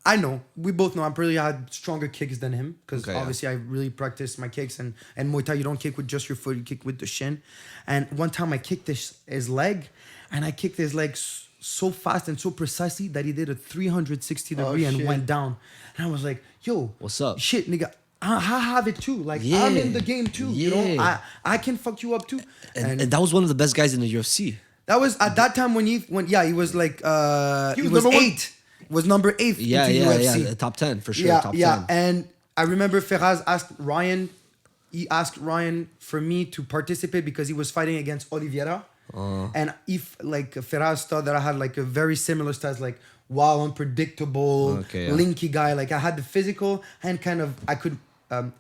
I know we both know I probably had stronger kicks than him because Okay, yeah. obviously I really practiced my kicks and Muay Thai you don't kick with just your foot, you kick with the shin. And one time I kicked his leg, and I kicked his leg so fast and so precisely that he did a 360 degree and shit. went down. And I was like, yo, What's up? shit, nigga. I have it too. Like Yeah. I'm in the game too. You know, Yeah. I can fuck you up too. and that was one of the best guys in the UFC. That was at that time when he was like He he was was number 8. Was number 8 Yeah, into UFC. the top 10 for sure. Yeah, top 10. And I remember Ferraz asked Ryan. He asked Ryan for me to participate because he was fighting against Oliveira. And if like Firas thought that I had like a very similar style, like wild, unpredictable, Okay, yeah. linky guy. Like I had the physical and kind of I could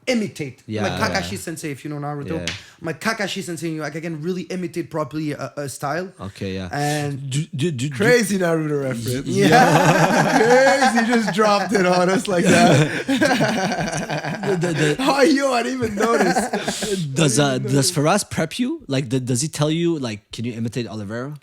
imitate. Yeah, like Kakashi yeah. Sensei, if you know Naruto. Yeah. Like Kakashi Sensei, like I can really imitate properly a style. Okay, yeah. And Crazy Naruto reference. yeah. Crazy, just dropped it on us like that. Oh, yo, I didn't even notice. Does Faraz prep you? Like, does he tell you like, can you imitate Oliveira?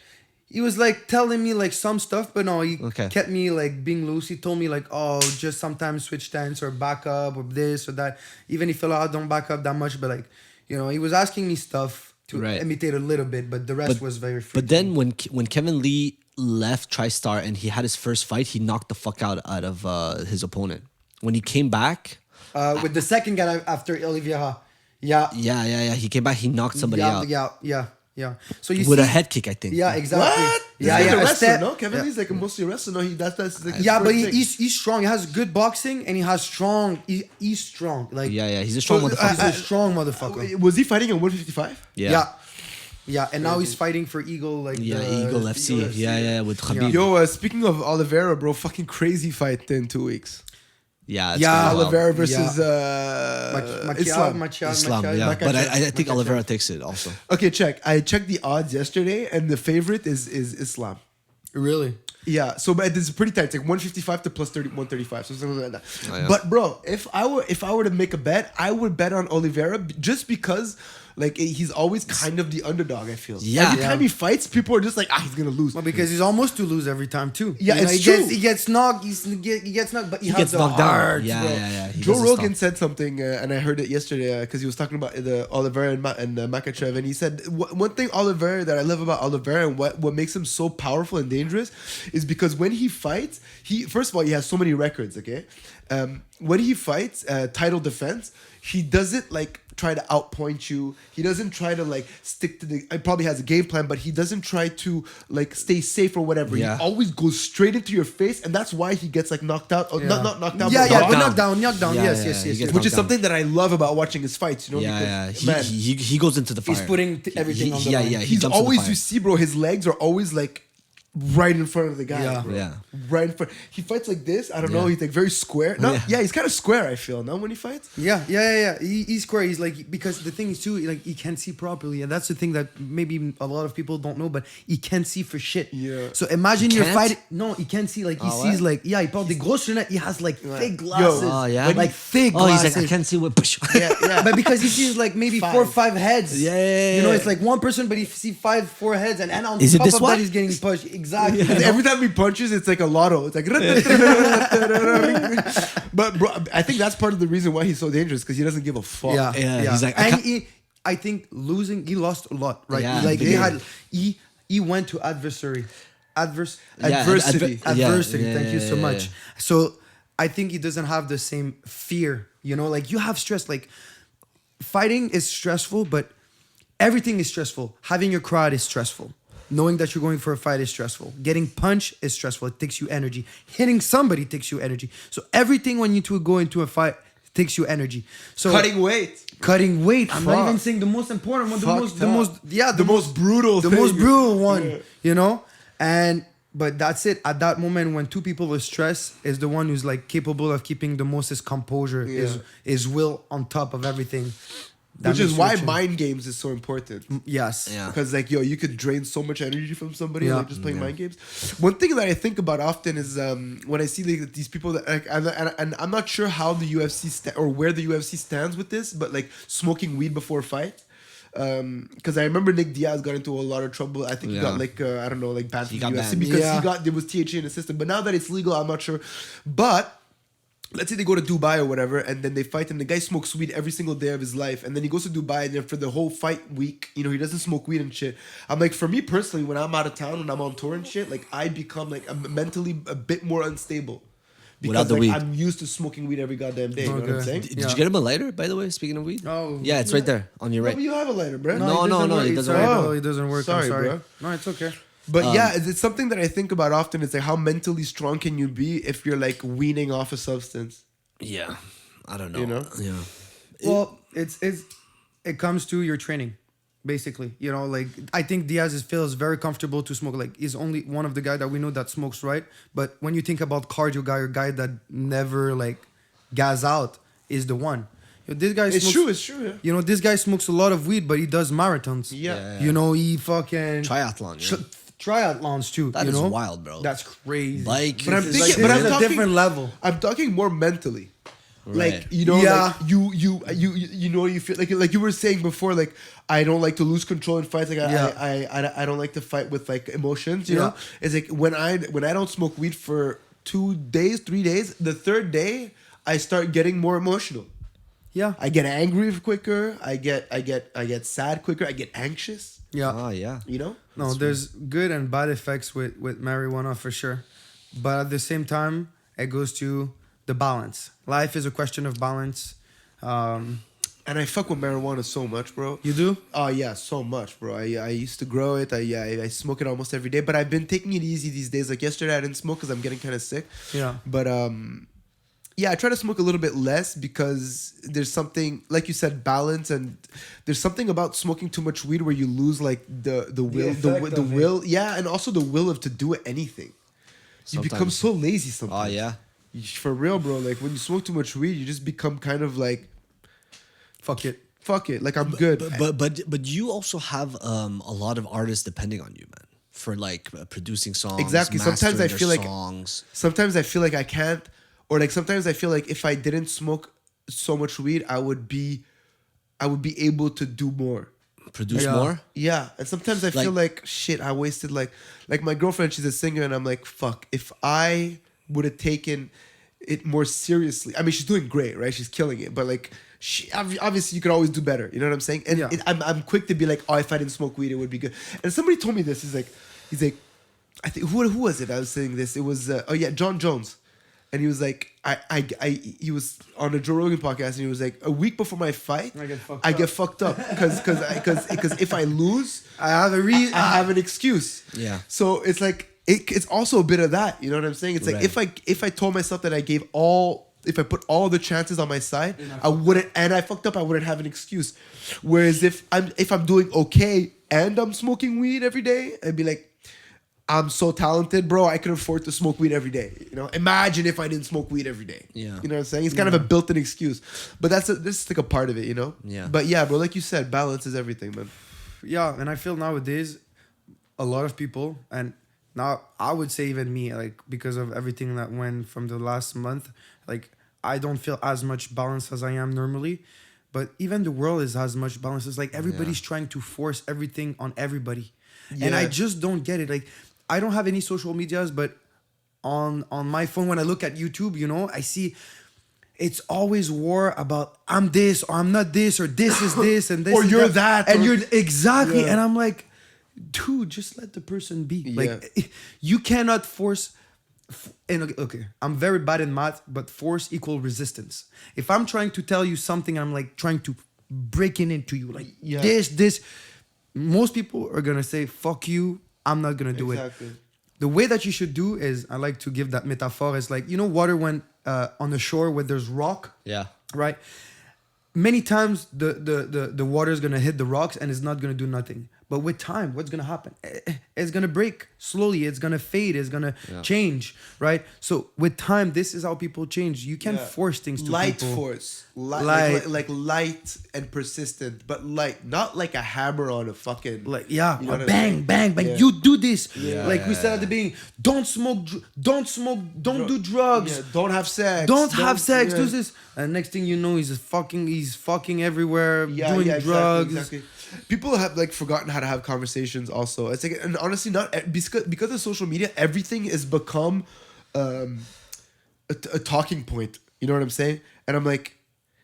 He was like telling me like some stuff, but no, he Okay. kept me like being loose. He told me like, oh, just sometimes switch stance or back up or this or that. Even if I don't back up that much, but like, you know, he was asking me stuff to Right. imitate a little bit, but the rest was very free. But then when Kevin Lee left Tristar and he had his first fight, he knocked the fuck out of his opponent. When he came back, with the second guy after Oliveira, yeah, he came back, he knocked somebody out yeah. So you with see, a head kick, I think. yeah, exactly. What? Yeah, He's like yeah. a a wrestler, step- no? Kevin yeah. Lee's like mostly a wrestler. No, that's like his Yeah, but first thing. he's strong. He has good boxing and he has strong. He's strong. Like Yeah, he's a strong So, motherfucker. he's a strong motherfucker. Was he fighting at 155? Yeah, and now he's fighting for Eagle, like Yeah, the- Eagle FC. Eagle FC. Yeah, with Khabib. Yo, speaking of Oliveira, bro, fucking crazy fight in 2 weeks. Yeah, it's Yeah, gonna be wild. Oliveira versus Islam. Islam. Yeah, but I think Oliveira takes it also. Okay, check. I checked the odds yesterday, and the favorite is Islam. Really? Yeah, so but it's pretty tight. It's like 155 to plus 135, so something like that. Oh, yeah. But bro, if I were to make a bet, I would bet on Oliveira just because like he's always kind of the underdog. I feel. Yeah. Every time he fights, people are just like, he's gonna lose. Well, because he's almost to lose every time too. Yeah, You know, it's he true. He gets knocked. He gets knocked, but he Gets has the knocked down. heart, Yeah, bro. yeah. He Joe doesn't Rogan stop. said something, and I heard it yesterday because he was talking about the Oliveira and Makachev, and he said one thing Oliveira that I love about Oliveira and what makes him so powerful and dangerous is because when he fights, he first of all he has so many records. Okay, when he fights, title defense, he doesn't like try to outpoint you. He doesn't try to like stick to the. He probably has a game plan, but he doesn't try to like stay safe or whatever. Yeah. He always goes straight into your face, and that's why he gets like knocked out. Or not knocked out. Yeah, but yeah, knocked but out. knocked down. Yeah, Yes, yeah, yes, he yes, gets yes. Which is knocked down. something that I love about watching his fights, you know? Yeah, because, man, he goes into the fire. He's putting everything on the line. Yeah, he he's jumps in the always, fire. you see, bro, his legs are always like right in front of the guy. Yeah. Bro. Yeah. Right in front. He fights like this. I don't know. Yeah. He's like very square. No, Yeah. yeah, he's kind of square, I feel, no, when he fights. Yeah. He's square. He's like, because the thing is too, like he can't see properly, and that's the thing that maybe a lot of people don't know. But he can't see for shit. Yeah. So imagine He you're can't? fighting. No, he can't see. Like he Oh, sees what? like he porte des grosses lunettes. He has like thick glasses. Oh yeah, like thick Oh, glasses. he's like, I can't see what push. Yeah. But because he sees like maybe 4 or 5 heads. Yeah. You know, it's like one person, but he see 4 heads, and on Is it top this of one? that, he's getting pushed. Exactly. And every time he punches, it's like a lotto. It's like, but bro, I think that's part of the reason why he's so dangerous because he doesn't give a fuck. Yeah, he's like, I and can't- I think he lost a lot, right? Yeah, like yeah. he went to adversity. Yeah, Adversity. Adversity. Yeah, Thank you so yeah, much. yeah. So I think he doesn't have the same fear. You know, like you have stress. Like fighting is stressful, but everything is stressful. Having your crowd is stressful. Knowing that you're going for a fight is stressful. Getting punched is stressful. It takes you energy. Hitting somebody takes you energy. So everything when you two go into a fight takes you energy. So Cutting weight. cutting weight. I'm not Fuck. even saying the most important one. Fucked The up. most brutal the thing. most brutal one. Yeah. You know, but that's it. At that moment, when two people are stressed, is the one who's like capable of keeping the most composure. Yeah. Is will on top of everything. That Which is makes why you- mind games is so important. Yes. Yeah. Because like you could drain so much energy from somebody Yeah. like just playing mind games. One thing that I think about often is when I see like these people that like, and I'm not sure how the UFC or where the UFC stands with this, but like smoking weed before a fight. Because I remember Nick Diaz got into a lot of trouble. I think he Yeah. got like I don't know, like banned from He the got UFC banned. because Yeah. there was THC in the system. But now that it's legal, I'm not sure. But let's say they go to Dubai or whatever, and then they fight, and the guy smokes weed every single day of his life, and then he goes to Dubai, and then for the whole fight week, you know, he doesn't smoke weed and shit. I'm like, for me personally, when I'm out of town and I'm on tour and shit, like I become like I'm mentally a bit more unstable because Without the like, weed. I'm used to smoking weed every goddamn day. You know what I'm Okay. saying? Did Yeah. you get him a lighter, by the way? Speaking of weed. Oh, Yeah, it's right there on your No, right. but you have a lighter, bro. No, it doesn't work. it doesn't Sorry, work. bro, it doesn't work. Sorry, I'm sorry, bro. No, it's okay. But yeah, it's something that I think about often. It's like how mentally strong can you be if you're like weaning off a substance? Yeah, I don't know. You know? Yeah. Well, it comes to your training. basically. You know, like I think Diaz feels very comfortable to smoke. Like he's only one of the guy that we know that smokes, right? But when you think about cardio guy or guy that never like gas out, is the one. You know, this guy It's smokes, true. Yeah. You know, this guy smokes a lot of weed, but he does marathons. Yeah. You know, he fucking Triathlon. Yeah. triathlons too. That you is know? wild, bro. That's crazy. Like, But I'm it's thinking, like, but this I'm is a talking different level. I'm talking more mentally. Right. Like, you know, Yeah. like you know, you feel like you were saying before, like I don't like to lose control in fights. Like I don't like to fight with like emotions. You know, it's like when I don't smoke weed for 2 days, 3 days, the third day I start getting more emotional. Yeah. I get angry quicker. I get sad quicker. I get anxious. Yeah. Oh, yeah. You know. No, there's good and bad effects with marijuana for sure. But at the same time, it goes to the balance. Life is a question of balance. And I fuck with marijuana so much, bro. You do? Oh yeah, so much, bro. I used to grow it. I smoke it almost every day, but I've been taking it easy these days. Like yesterday, I didn't smoke because I'm getting kind of sick. Yeah. But yeah, I try to smoke a little bit less because there's something, like you said, balance, and there's something about smoking too much weed where you lose like the will, effect the of it. will, yeah, and also the will of to do anything. You become Sometimes. so lazy Oh, sometimes. yeah. For real, bro. Like when you smoke too much weed, you just become kind of like, Fuck it. fuck it, like I'm good. But you also have a lot of artists depending on you, man, for like producing songs. Exactly. Sometimes I mastering feel their like songs. sometimes I feel like I can't, or like sometimes I feel like if I didn't smoke so much weed, I would be able to do more. Produce Yeah. more. Yeah, and sometimes I feel like shit. I wasted like my girlfriend. She's a singer, and I'm like, fuck. If I would have taken it more seriously, I mean, she's doing great, right? She's killing it, but like, obviously, you could always do better. You know what I'm saying? And Yeah. I'm quick to be like, oh, if I didn't smoke weed, it would be good. And somebody told me this. He's like, I think who was it? I was saying this. It was John Jones. And he was like, he was on a Joe Rogan podcast, and he was like, a week before my fight, I get fucked up because if I lose, I have a reason. I have an excuse. Yeah. So it's like it's also a bit of that. You know what I'm saying? It's like Right. if I told myself that if I put all the chances on my side, I wouldn't, and I fucked up, I wouldn't have an excuse. Whereas if I'm doing okay and I'm smoking weed every day, I'd be like, I'm so talented, bro. I can afford to smoke weed every day. You know, imagine if I didn't smoke weed every day. Yeah. You know what I'm saying? It's kind of a built-in excuse, but this is like a part of it. You know. Yeah. But yeah, bro. Like you said, balance is everything, man. Yeah, and I feel nowadays a lot of people, and now I would say even me, like because of everything that went from the last month, like I don't feel as much balance as I am normally. But even the world is as much balance. It's like everybody's trying to force everything on everybody. And I just don't get it. Like I don't have any social medias, but on my phone, when I look at YouTube, you know, I see it's always war about I'm this or I'm not this or this is this and this Or is you're that, and or- you're exactly. Yeah. And I'm like, dude, just let the person be. Yeah. Like you cannot force. And okay, I'm very bad in math, but force equal resistance. If I'm trying to tell you something, I'm like trying to break it into you, like this. Most people are gonna say, "Fuck you." I'm not gonna do Exactly. it. The way that you should do is, I like to give that metaphor. Is like, you know, water when on the shore where there's rock, Yeah. right? Many times the water is gonna hit the rocks and it's not gonna do nothing. But with time, what's gonna happen? It's gonna break slowly. It's gonna fade. It's gonna change, right? So with time, this is how people change. You can't force things to light people. force, Light. like light and persistent, but light, not like a hammer on a fucking Like You know what I'm bang, saying? bang, bang. Yeah. You do this. Yeah, Like we said at the beginning, don't smoke, don't do drugs. Yeah, don't have sex. Don't have sex. yeah. Do this, and next thing you know, he's fucking everywhere, Yeah, doing yeah, drugs. Exactly. People have like forgotten how to have conversations. Also, it's like, and honestly, not because of social media, everything has become a talking point. You know what I'm saying? And I'm like,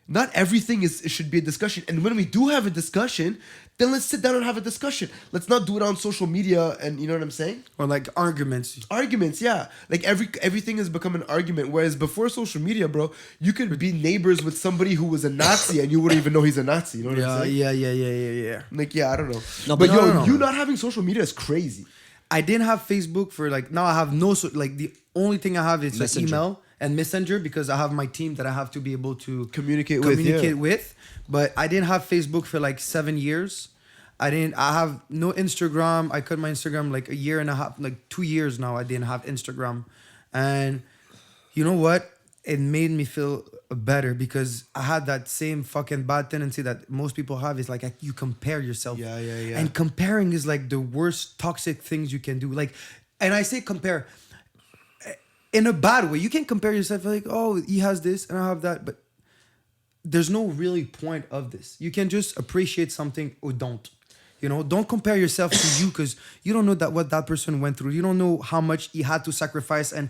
not everything should be a discussion. And when we do have a discussion, then let's sit down and have a discussion. Let's not do it on social media. And you know what I'm saying? Or like arguments. Arguments, yeah. Like everything has become an argument. Whereas before social media, bro, you could be neighbors with somebody who was a Nazi and you wouldn't even know he's a Nazi. You know what I'm saying? Yeah. Like, yeah, I don't know. No, but but yo, no. you not having social media is crazy. I didn't have Facebook for like, now I have no, like the only thing I have is like Messenger. email and Messenger because I have my team that I have to be able to Communicate with. with. But I didn't have Facebook for like 7 years. I have no Instagram. I cut my Instagram like a year and a half, like 2 years now. I didn't have Instagram. And you know what? It made me feel better because I had that same fucking bad tendency that most people have. Is like you compare yourself. Yeah. And comparing is like the worst toxic things you can do. Like, and I say compare in a bad way. You can compare yourself like, oh, he has this and I have that, but there's no really point of this. You can just appreciate something or don't. Don't compare yourself to you because you don't know what that person went through. You don't know how much he had to sacrifice. And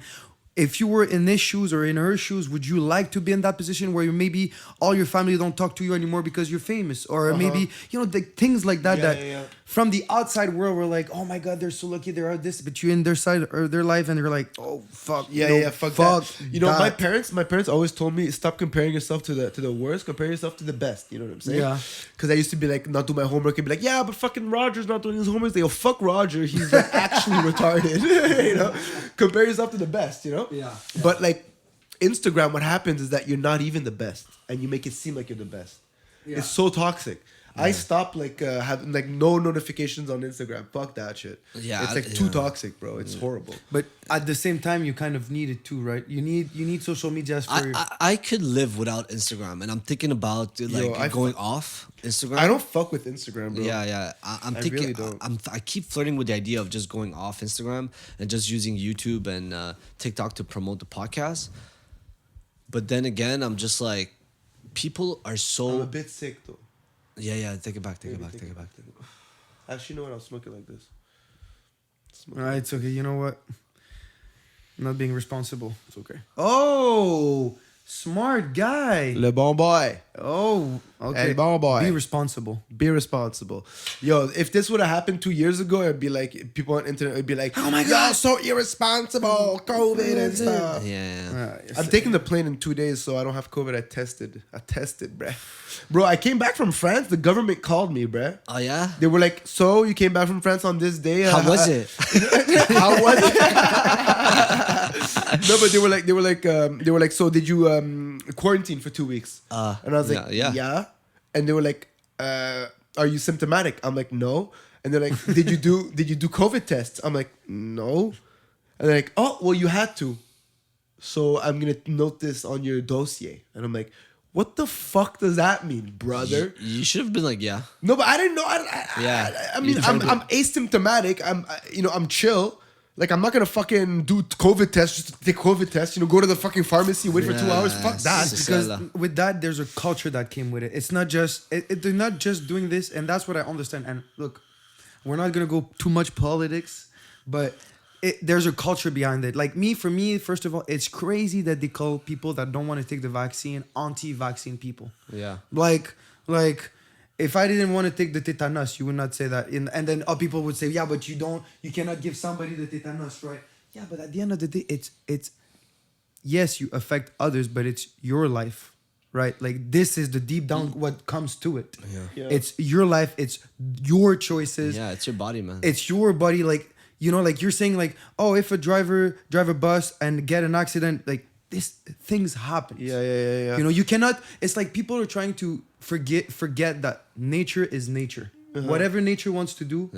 if you were in his shoes or in her shoes, would you like to be in that position where maybe all your family don't talk to you anymore because you're famous? Or maybe, the things like that, from the outside world, we're like, oh my God, they're so lucky they're out this, but you're in their side or their life and they're like, oh, fuck. Fuck that. My parents always told me, stop comparing yourself to the worst, compare yourself to the best. You know what I'm saying? Yeah. Because I used to be like, not do my homework and be like, yeah, but fucking Roger's not doing his homework. They go, fuck Roger. He's like actually retarded. Compare yourself to the best, Yeah. But like Instagram, what happens is that you're not even the best and you make it seem like you're the best. Yeah. It's so toxic. I stopped having like no notifications on Instagram. Fuck that shit. Yeah, It's like too toxic, bro. It's horrible. But at the same time, you kind of need it too, right? You need social media for I could live without Instagram, and I'm thinking about going off Instagram. I don't fuck with Instagram, bro. Yeah. I'm thinking. really don't. I keep flirting with the idea of just going off Instagram and just using YouTube and TikTok to promote the podcast. But then again, I'm just like, people are so. I'm a bit sick though. Yeah. Take it back. Actually, you know what? I'll smoke it like this. All right, it's okay. You know what? I'm not being responsible. It's okay. Oh, smart guy. Le bon boy. Oh, okay. El bon boy. Be responsible. Be responsible. Yo, if this would have happened 2 years ago, it'd be like, people on the internet would be like, oh my God, so irresponsible, COVID and stuff. Yeah. I'm taking the plane in 2 days, so I don't have COVID. I tested, bruh. Bro, I came back from France. The government called me, bruh. Oh yeah. They were like, so you came back from France on this day? How was it? How was it? No, but they were like, so did you quarantine for 2 weeks? And I was like, yeah. And they were like, are you symptomatic? I'm like, no. And they're like, did you do COVID tests? I'm like, no. And they're like, oh, well, you had to. So I'm gonna note this on your dossier. And I'm like, what the fuck does that mean, brother? You should have been like, yeah. No, but I didn't know. I mean, I'm asymptomatic. I'm chill. Like, I'm not gonna fucking do COVID tests just to take COVID tests. Go to the fucking pharmacy, wait for 2 hours. Fuck that. Because with that, there's a culture that came with it. It's not just they're not just doing this, and that's what I understand. And look, we're not gonna go too much politics, but there's a culture behind it. Like for me, first of all, it's crazy that they call people that don't want to take the vaccine anti-vaccine people. Yeah. Like. If I didn't want to take the tetanus, you would not say that. And then people would say, yeah, but you cannot give somebody the tetanus, right? Yeah, but at the end of the day, it's yes, you affect others, but it's your life, right? Like this is the deep down what comes to it. Yeah. It's your life. It's your choices. Yeah, it's your body, man. It's your body. Like, like you're saying like, oh, if a drive a bus and get an accident, like things happen. Yeah. You cannot, it's like people are trying to forget that nature is nature. Whatever nature wants to do,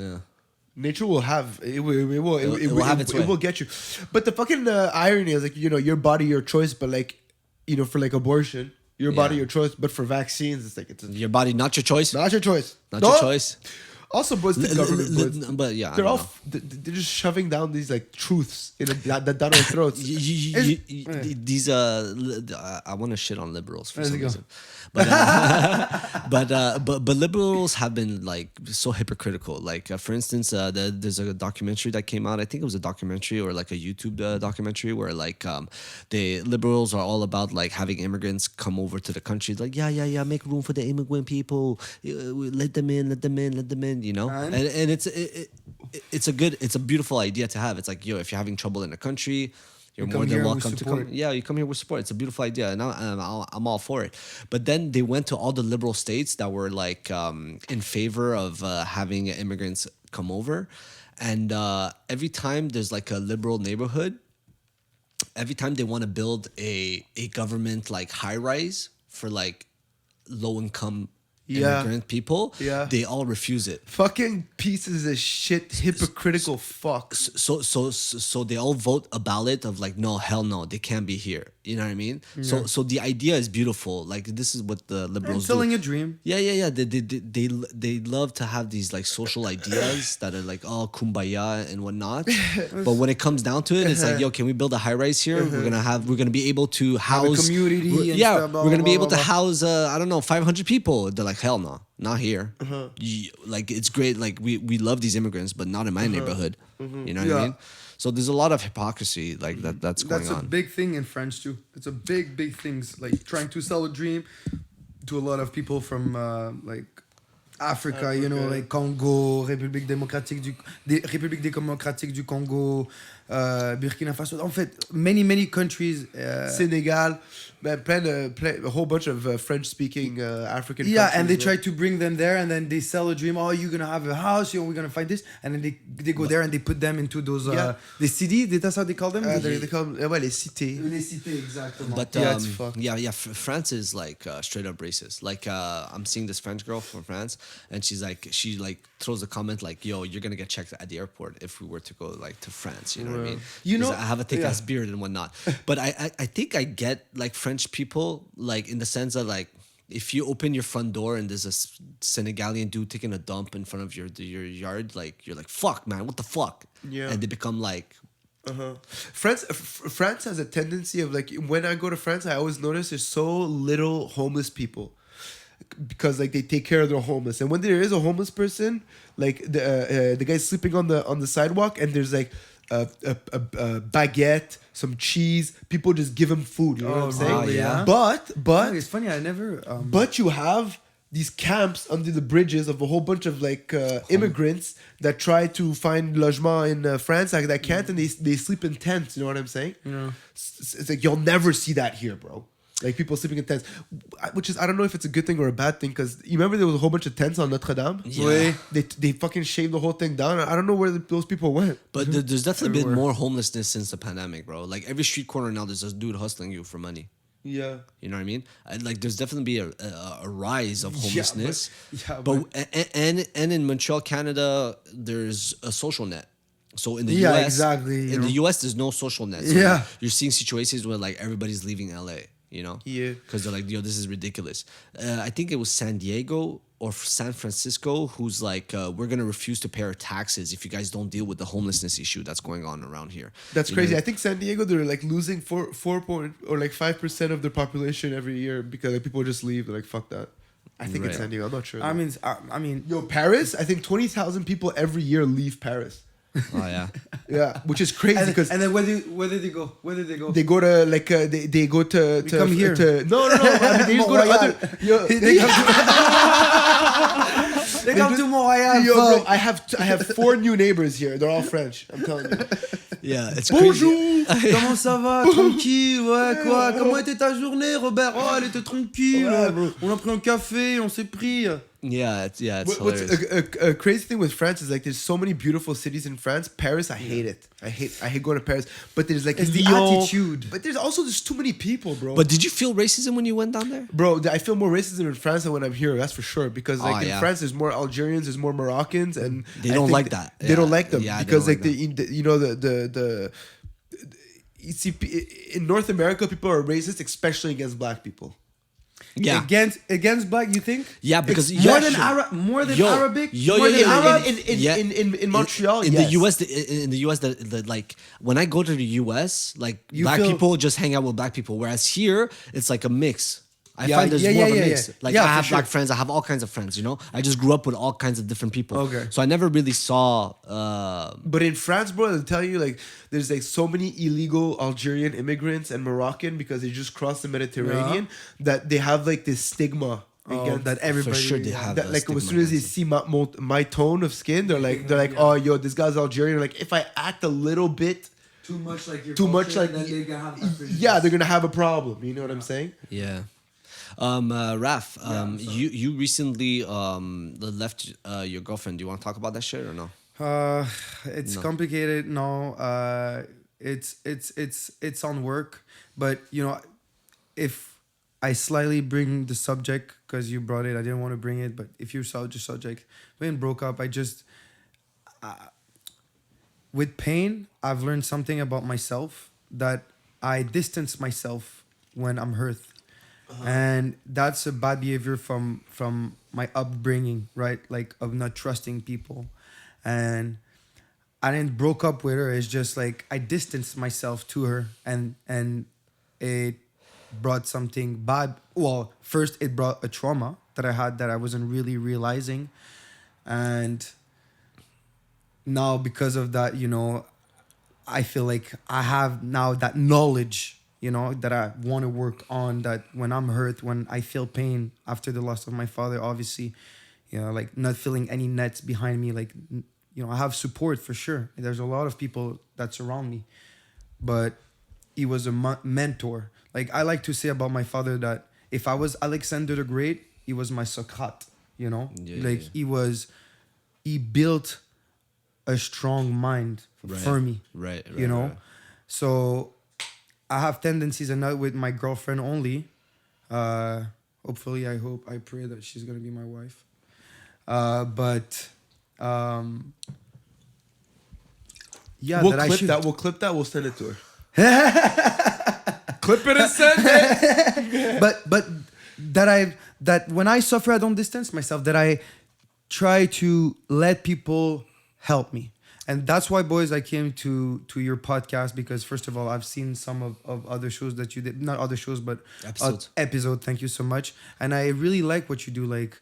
nature will have it will get you. But the fucking irony is like, your body, your choice, but like, for like abortion, your body, your choice, but for vaccines, it's like your body, not your choice. Not your choice. Your choice. Also, but it's the government. But yeah, they're they're just shoving down these like truths down our throats. These I want to shit on liberals for some reason, but liberals have been like so hypocritical. Like for instance, there's a documentary that came out. I think it was a documentary or like a YouTube documentary where like the liberals are all about like having immigrants come over to the country. Like yeah, make room for the immigrant people. Let them in. And it's a beautiful idea to have. It's like, if you're having trouble in the country, you're more than welcome to come. Yeah, you come here with support. It's a beautiful idea, and I'm all for it. But then they went to all the liberal states that were like in favor of having immigrants come over, and every time there's like a liberal neighborhood, every time they want to build a government like high rise for like low income immigrant people, Yeah. they all refuse it. Fucking pieces of shit, hypocritical fucks. So they all vote a ballot of like, no, hell no, they can't be here. You know what I mean? So the idea is beautiful. Like this is what the liberals do. Selling a dream. Yeah. They love to have these like social ideas that are like, oh, kumbaya and whatnot. But when it comes down to it, it's like, yo, can we build a high rise here? We're gonna be able to house community and yeah, stuff, blah, we're gonna blah, be able blah, to blah. house I don't know, 500 people. They're like, hell no, not here. Like it's great. Like we love these immigrants, but not in my neighborhood. You know what I mean? So there's a lot of hypocrisy like that's going That's on. a big thing in France too. It's a big things like trying to sell a dream to a lot of people from like Africa, you know, like Congo, République démocratique du Congo, Burkina Faso. En fait, many countries. Sénégal, a whole bunch of French-speaking African Yeah, countries, and they bro. try to bring them there, and then they sell a dream. Oh, you're gonna have a house. We're gonna find this, and then they go there and they put them into those the cities. That's how they call them. They call them, ouais, les cités. Les cités, exactement. But Yeah, it's fucked. France is like straight up racist. Like I'm seeing this French girl from France, and she throws a comment like, "Yo, you're gonna get checked at the airport if we were to go like to France." You know what I mean? You know- 'Cause I have a thick ass beard and whatnot. But I think I get like French people like in the sense that like if you open your front door and there's a Senegalian dude taking a dump in front of your yard, like you're like, "Fuck, man, what the fuck?" Yeah. And they become like. France has a tendency of like when I go to France, I always notice there's so little homeless people because like they take care of their homeless, and when there is a homeless person, like the guy's sleeping on the sidewalk, and there's like a baguette, some cheese, people just give him food. You know what I'm saying? wow, yeah. But Oh, it's funny. I never. but you have these camps under the bridges of a whole bunch of like immigrants that try to find logement in France like that can't, and they sleep in tents. You know what I'm saying? Yeah. It's like you'll never see that here, bro. Like people sleeping in tents, which is I don't know if it's a good thing or a bad thing because you remember there was a whole bunch of tents on Notre Dame. Yeah. They fucking shaved the whole thing down. I don't know where those people went. But there's definitely been Everywhere. more homelessness since the pandemic, bro. Like every street corner now, there's a dude hustling you for money. Yeah. You know what I mean? And like there's definitely a rise of homelessness. And in Montreal, Canada, there's a social net. So in the Yeah, US, exactly, you In know. the US, there's no social net. So Yeah. you're seeing situations where like everybody's leaving LA. You know? Yeah. Because they're like, yo, this is ridiculous. I think it was San Diego or San Francisco who's like, we're gonna refuse to pay our taxes if you guys don't deal with the homelessness issue that's going on around here. That's You crazy. know? I think San Diego they're like losing 5% of their population every year because like, people just leave. They're like, fuck that. I think it's Right. San Diego. I'm not sure. I though. mean, Yo, Paris. I think 20,000 people every year leave Paris. Oh yeah. Yeah, which is crazy because and then where did they go? Where did they go? they go to like they go to come here. no. I mean, they just go to Montreal. other. Yo, They come to Montreal. Yo, bro, fuck. I have 4 new neighbors here. They're all French. I'm telling you. Yeah, it's Bonjour. crazy. Comment ça va? Tranquille, ouais, quoi? Comment était ta journée, Robert? Oh, elle était tranquille. Ouais, bro. On a pris un café, on s'est pris. Yeah, it's What's hilarious. a crazy thing with France is like there's so many beautiful cities in France. Paris, I hate it. I hate going to Paris. But there's like It's the Lyon, attitude. But there's too many people, bro. But did you feel racism when you went down there? Bro, I feel more racism in France than when I'm here. That's for sure. Because like in yeah. France, there's more Algerians, there's more Moroccans, and They I don't think like that. They don't Yeah. like them Yeah, they because don't like like the you know the you see in North America people are racist, especially against black people. Yeah. Against black, you think? Yeah, because More than Arabic? Yo, More yo, than yo, Arab? In Montreal, in yes. the US, the like when I go to the US, like You black feel- people just hang out with black people, whereas here it's like a mix. I Yeah, find there's yeah, more yeah, of a yeah, mix. yeah. Like Yeah, I for have sure. black friends, I have all kinds of friends. You know, I just grew up with all kinds of different people. Okay. So I never really saw. But in France, bro, they'll tell you like there's like so many illegal Algerian immigrants and Moroccan because they just crossed the Mediterranean that they have like this stigma against that everybody. For sure, they have that a like stigma as soon as they against see my tone of skin, they're like, oh, yo, this guy's Algerian. Like if I act a little bit Too much like your too much like they're gonna have that yeah, they're gonna have a problem. You know what I'm saying? it. Yeah. Raph, you recently left your girlfriend. Do you want to talk about that shit or no? It's No. complicated. No, it's on work, but you know, if I slightly bring the subject because you brought it. I didn't want to bring it, but if you saw just subject, when broke up, with pain, I've learned something about myself that I distance myself when I'm hurt. And that's a bad behavior from my upbringing, right? Like of not trusting people. And I didn't broke up with her. It's just like I distanced myself to her, and it brought something bad. Well, first it brought a trauma that I had that I wasn't really realizing. And now because of that, you know, I feel like I have now that knowledge, you know, that I want to work on, that when I'm hurt, when I feel pain after the loss of my father, obviously, you know, like not feeling any nets behind me, like, you know, I have support for sure. There's a lot of people that surround me, but he was a mentor. Like I like to say about my father that if I was Alexander the Great, he was my Socrates, you know, he built a strong mind for me, right, you know. right. So I have tendencies, and not with my girlfriend only. Hopefully, I pray that she's gonna be my wife. Yeah, We'll clip that. We'll send it to her. Clip it and send it. but that when I suffer, I don't distance myself. That I try to let people help me. And that's why, boys, I came to your podcast, because first of all, I've seen some of other shows that you did, not other shows, but episode. Thank you so much. And I really like what you do. Like,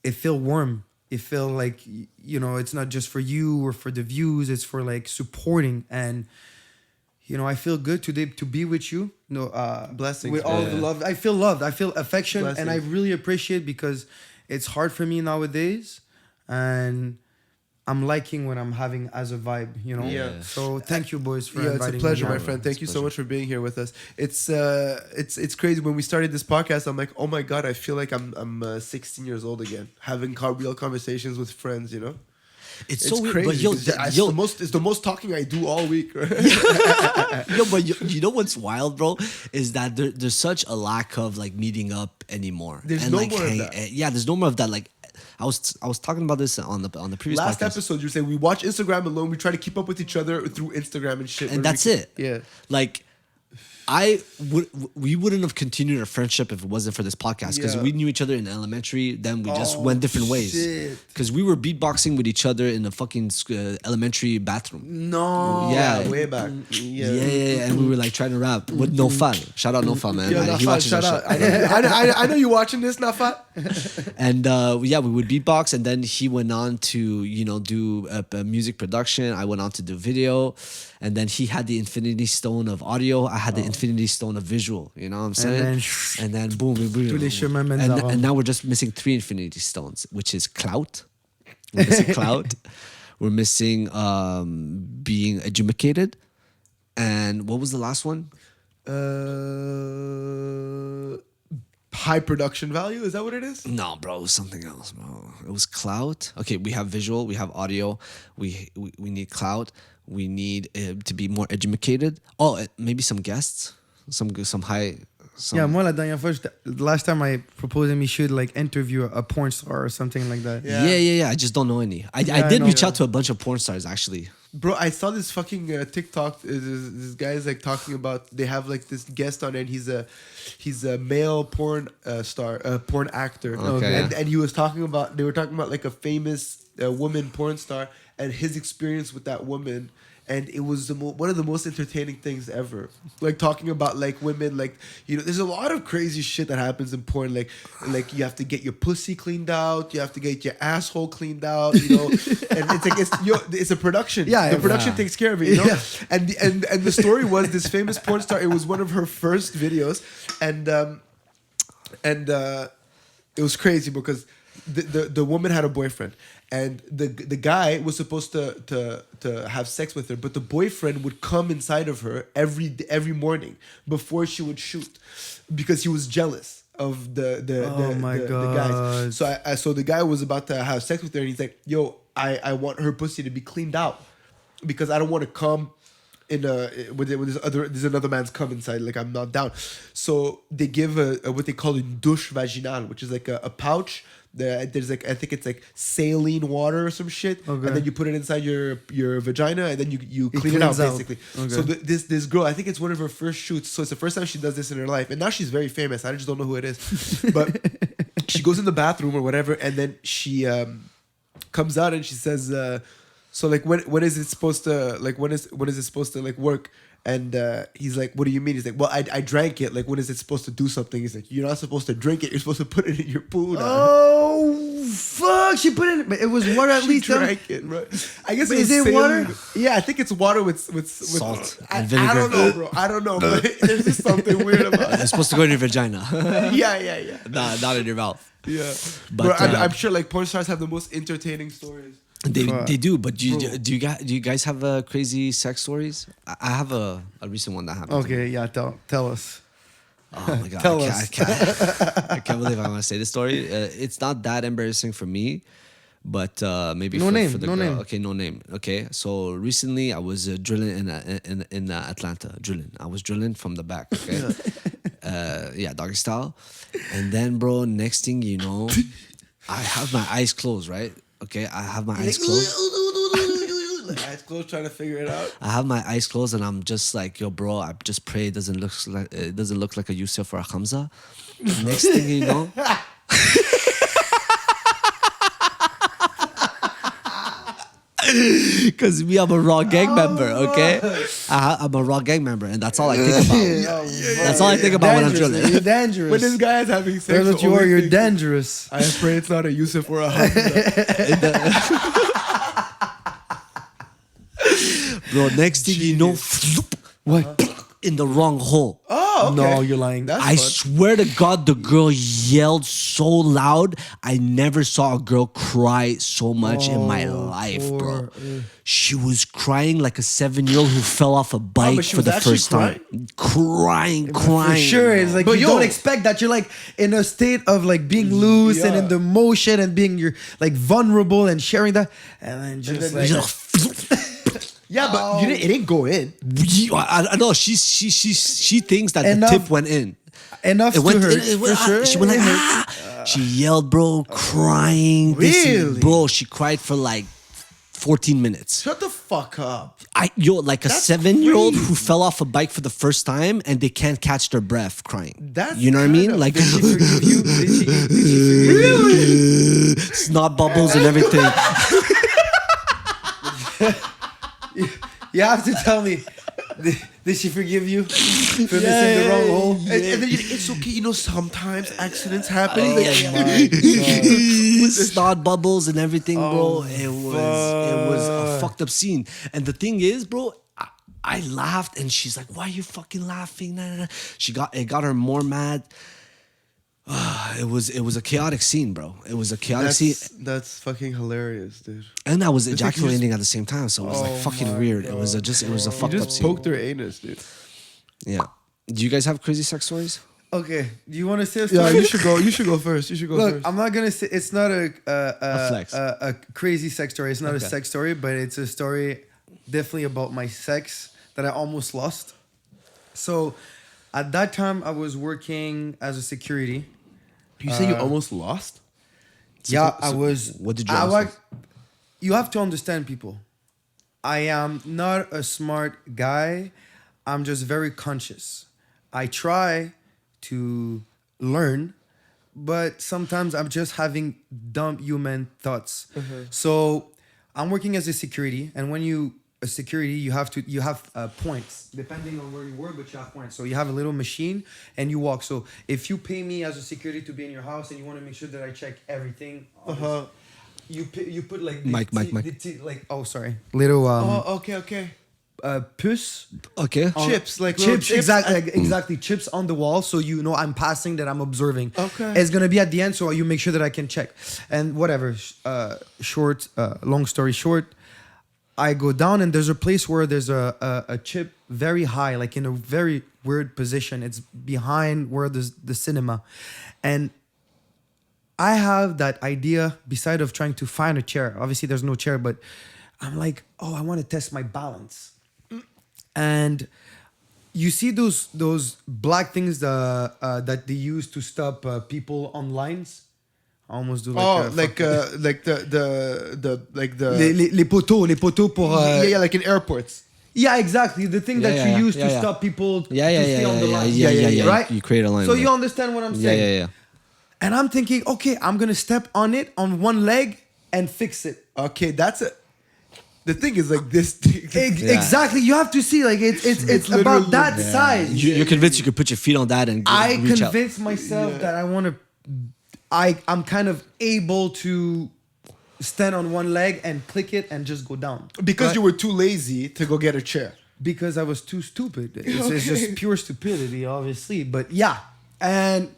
it feel warm. It feel like, you know, it's not just for you or for the views. It's for like supporting. And, you know, I feel good today to be with you. No, blessings. With all the love. I feel loved. I feel affection. Blessings. And I really appreciate, because it's hard for me nowadays. And I'm liking what I'm having as a vibe, you know? Yeah. So thank you, boys, for inviting me. It's a pleasure, on. my friend. Thank you so much for being here with us. It's crazy. When we started this podcast, I'm like, oh my God, I feel like I'm 16 years old again, having real conversations with friends, you know? It's so crazy. Weird, but It's the most talking I do all week. Right? but you know what's wild, bro, is that there's such a lack of like meeting up anymore. There's no more of that. Yeah, there's no more of that. Like, I was talking about this on the previous last podcast. episode. You were saying we watch Instagram alone. We try to keep up with each other through Instagram and shit. And that's it. Yeah. Like, we wouldn't have continued our friendship if it wasn't for this podcast, because we knew each other in elementary. Then we just went different ways, because we were beatboxing with each other in the fucking elementary bathroom. No, way back. Yeah, and we were like trying to rap with Nofal. Shout out Nofal, man. He watches shout our out. shit. I know you watching this, Nafat. And we would beatbox, and then he went on to do music production. I went on to do video, and then he had the Infinity Stone of audio. I had the Infinity Stone of visual. You know what I'm saying? And then boom, and now we're just missing 3 Infinity Stones, which is clout. We're missing clout. We're missing being educated. And what was the last one? High production value. Is that what it is? No, bro, it was something else, bro. It was clout. Okay, we have visual, we have audio, we need clout. We need to be more educated. Oh, maybe some guests, some high. Yeah, moi la dernière fois, last time I proposed him, he should like interview a porn star or something like that. Yeah. I just don't know any. I did reach out to a bunch of porn stars actually. Bro, I saw this fucking TikTok. This guy's like talking about, they have like this guest on, and he's a male porn star, porn actor. Okay. And they were talking about like a famous woman porn star and his experience with that woman. And it was one of the most entertaining things ever. Like talking about like women, like, you know, there's a lot of crazy shit that happens in porn. Like you have to get your pussy cleaned out, you have to get your asshole cleaned out, you know. And it's like it's a production. Yeah, the production takes care of it, you know. Yeah. And the story was this famous porn star. It was one of her first videos, and it was crazy because the woman had a boyfriend. And the guy was supposed to have sex with her, but the boyfriend would come inside of her every morning before she would shoot, because he was jealous of the guys. So the guy was about to have sex with her, and he's like, "Yo, I want her pussy to be cleaned out, because I don't want to come when there's another man's cum inside, like I'm not down. So they give a what they call a douche vaginal, which is like a pouch. There's like, I think it's like saline water or some shit, Okay. and then you put it inside your vagina, and then you clean it out cleans out. basically. Okay. So this girl, I think it's one of her first shoots. So it's the first time she does this in her life, and now she's very famous. I just don't know who it is, but she goes in the bathroom or whatever, and then she comes out and she says, "So like when is it supposed to like when is it supposed to like work?" And he's like, "What do you mean?" He's like, "Well, I drank it. Like, when is it supposed to do something?" He's like, "You're not supposed to drink it. You're supposed to put it in your poo." Oh fuck! She put it. But it was water at She least. drank it, bro. I guess But it was is it saline. water? Yeah, I think it's water with Salt I, and I vinegar. don't know, bro. I don't know, but there's just something weird about it. It's supposed to go in your vagina, Yeah. not in your mouth. Yeah, But, bro, uh, I'm sure like porn stars have the most entertaining stories. They do, but do Bro. you guys have crazy sex stories? I have a recent one that happened. to me. Okay, yeah. Tell us. Oh my god! Tell I us. I can't believe I'm gonna say this story. It's not that embarrassing for me, but maybe No for, name, for the no girl. name. Okay, no name. Okay, so recently I was drilling in Atlanta. I was drilling from the back. Okay, yeah, doggy style. And then, bro, next thing you know, I have my eyes closed. Right? Okay, I have my eyes closed. Like eyes closed, trying to figure it out. I have my eyes closed and I'm just like, yo, bro, I just pray it doesn't look like a Yusuf or a Hamza. Next thing you know, because me, I'm a raw gang member, okay? I'm a raw gang member, and that's all I think about. That's all I think about when I'm Dangerous, man. drilling. You're dangerous. When this guy is having sex, That's what the you are. only You're thing- dangerous. I pray it's not a Yusuf or a Hamza. Bro, next thing you know, floop, What? in the wrong hole. Oh, okay. No, you're lying. That's I fun. swear to God, the girl yelled so loud. I never saw a girl cry so much in my life, bro. She was crying like a 7-year-old who fell off a bike but she for was the actually first time. Crying. For sure, it's like But you yo- don't expect that. You're like in a state of like being loose and Yeah. in the motion and being you're like vulnerable and sharing that, and then just then like Yeah, but it didn't go in. I know she thinks that Enough- the tip went in. enough It went, to hurt. it went- for sure. She went like, It hurt. She yelled, bro, crying. Really? Bro, she cried for like 14 minutes. Shut the fuck up. Like a That's 7-year-old crazy. who fell off a bike for the first time and they can't catch their breath crying. That's you know what I mean? kinda- Like Did she forgive you? Did she forgive you? snot bubbles and everything. You have to tell me. Did she forgive you for missing the wrong hole? And then it's okay, you know, sometimes accidents happen. Oh He's like, my snot bubbles and everything, bro. It was a fucked up scene. And the thing is, bro, I laughed and she's like, "Why are you fucking laughing?" Nah, nah, nah. It got her more mad. It was a chaotic scene, bro. It was a chaotic scene, that's fucking hilarious, dude. and I was like you ejaculating at the same time, so it was like fucking weird. It was a You fucked up just scene. poked her anus, dude. Yeah. Do you guys have crazy sex stories? Okay. Do you want to say a Yeah, story? you should go. You should go first. You should go Look, first. I'm not gonna say it's not a flex. a crazy sex story. It's not Okay. a sex story, but it's a story definitely about my sex that I almost lost. So, at that time, I was working as a security. You say you almost lost? Yeah, I was. what did you I almost like. lose? You have to understand people. I am not a smart guy. I'm just very conscious. I try to learn, but sometimes I'm just having dumb human thoughts. So I'm working as a security, and when you a security, you have points depending on where you work, but you have points. So you have a little machine and you walk. So if you pay me as a security to be in your house and you want to make sure that I check everything, you put like the Mic. like little Okay. puce. Okay. Chips, like little Chips, chips. exactly. Chips on the wall, so you know I'm passing, that I'm observing. Okay. It's gonna be at the end, so you make sure that I can check. And whatever. Long story short, I go down and there's a place where there's a chip very high, like in a very weird position. It's behind where there's the cinema, and I have that idea. Beside of trying to find a chair, obviously there's no chair, but I'm like, oh, I want to test my balance. and you see those black things that they use to stop people on lines. I almost do like les poteaux pour like in airports. yeah, exactly, the thing that you use to stop people to stay on the line. Right, you create a line so there. you understand what I'm saying. Yeah. And I'm thinking, okay, I'm gonna step on it on one leg and fix it. Okay, that's it. The thing is like this. Exactly, you have to see like it's about that size. You're convinced you could put your feet on that and I reach out. convinced myself that I want to. I'm kind of able to stand on one leg and click it and just go down. Because you were too lazy to go get a chair. Because I was too stupid. It's just pure stupidity, obviously. But yeah, and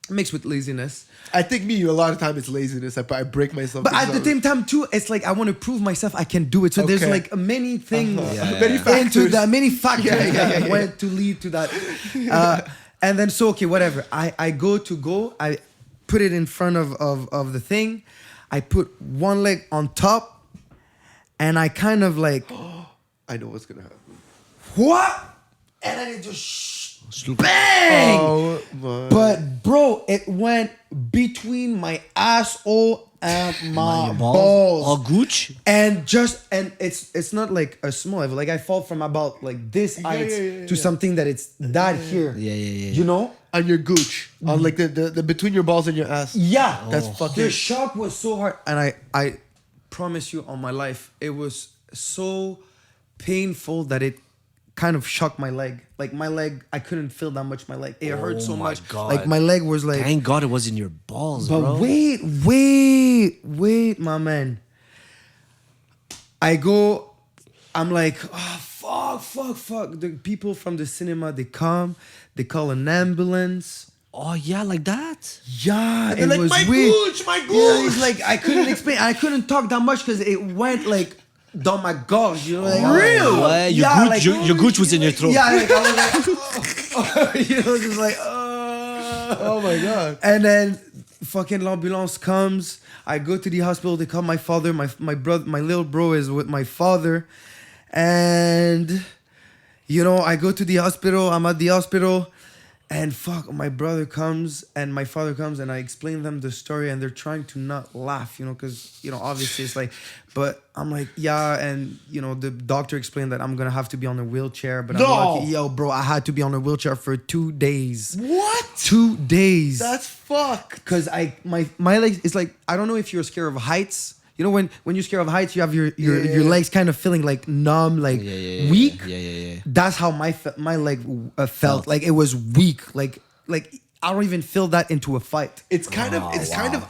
mixed with laziness. I think a lot of time it's laziness. I break myself. But at the same time too, it's like I want to prove myself I can do it. So there's like many things, many factors. Many factors that went to lead to that. And then so okay, whatever. I I put it in front of the thing. I put one leg on top, and I kind of like, I know what's gonna happen. What? And then it just bang! Oh, but bro, it went between my asshole and my balls. All gooch? And it's not like a small level. Like I fall from about like this height to something that it's that here. Yeah. You know? On your gooch. On like the between your balls and your ass. Yeah. That's fucking. The shock was so hard. And I promise you on my life, it was so painful that it kind of shocked my leg. Like my leg, I couldn't feel that much my leg. It hurt so my much. God. Like my leg was like. Thank God it wasn't your balls, But bro. wait, my man. I'm like, oh, fuck. The people from the cinema, they come, they call an ambulance. Oh, yeah, like that? Yeah, it like, was my weird. gooch, my Yeah, gooch. he's like, I couldn't explain. I couldn't talk that much because it went like down my gorge. You know, like, real? What? Your gooch was in your throat. Yeah, like, I was like, you know, just like, Oh my God. And then fucking l'ambulance comes. I go to the hospital. They call my father. My brother, my little bro is with my father. And, you know, I go to the hospital. I'm at the hospital. And fuck, my brother comes and my father comes and I explain them the story and they're trying to not laugh, you know, because, you know, obviously it's like, but I'm like, yeah. And, you know, the doctor explained that I'm going to have to be on a wheelchair. But I'm like, yo, bro, I had to be on a wheelchair for 2 days. What? 2 days. That's fuck. Because my legs, it's like, I don't know if you're scared of heights. You know, when you're scared of heights, you have your legs kind of feeling like numb, like weak. Yeah. That's how my leg felt. Like it was weak. Like I don't even feel that into a fight. It's kind of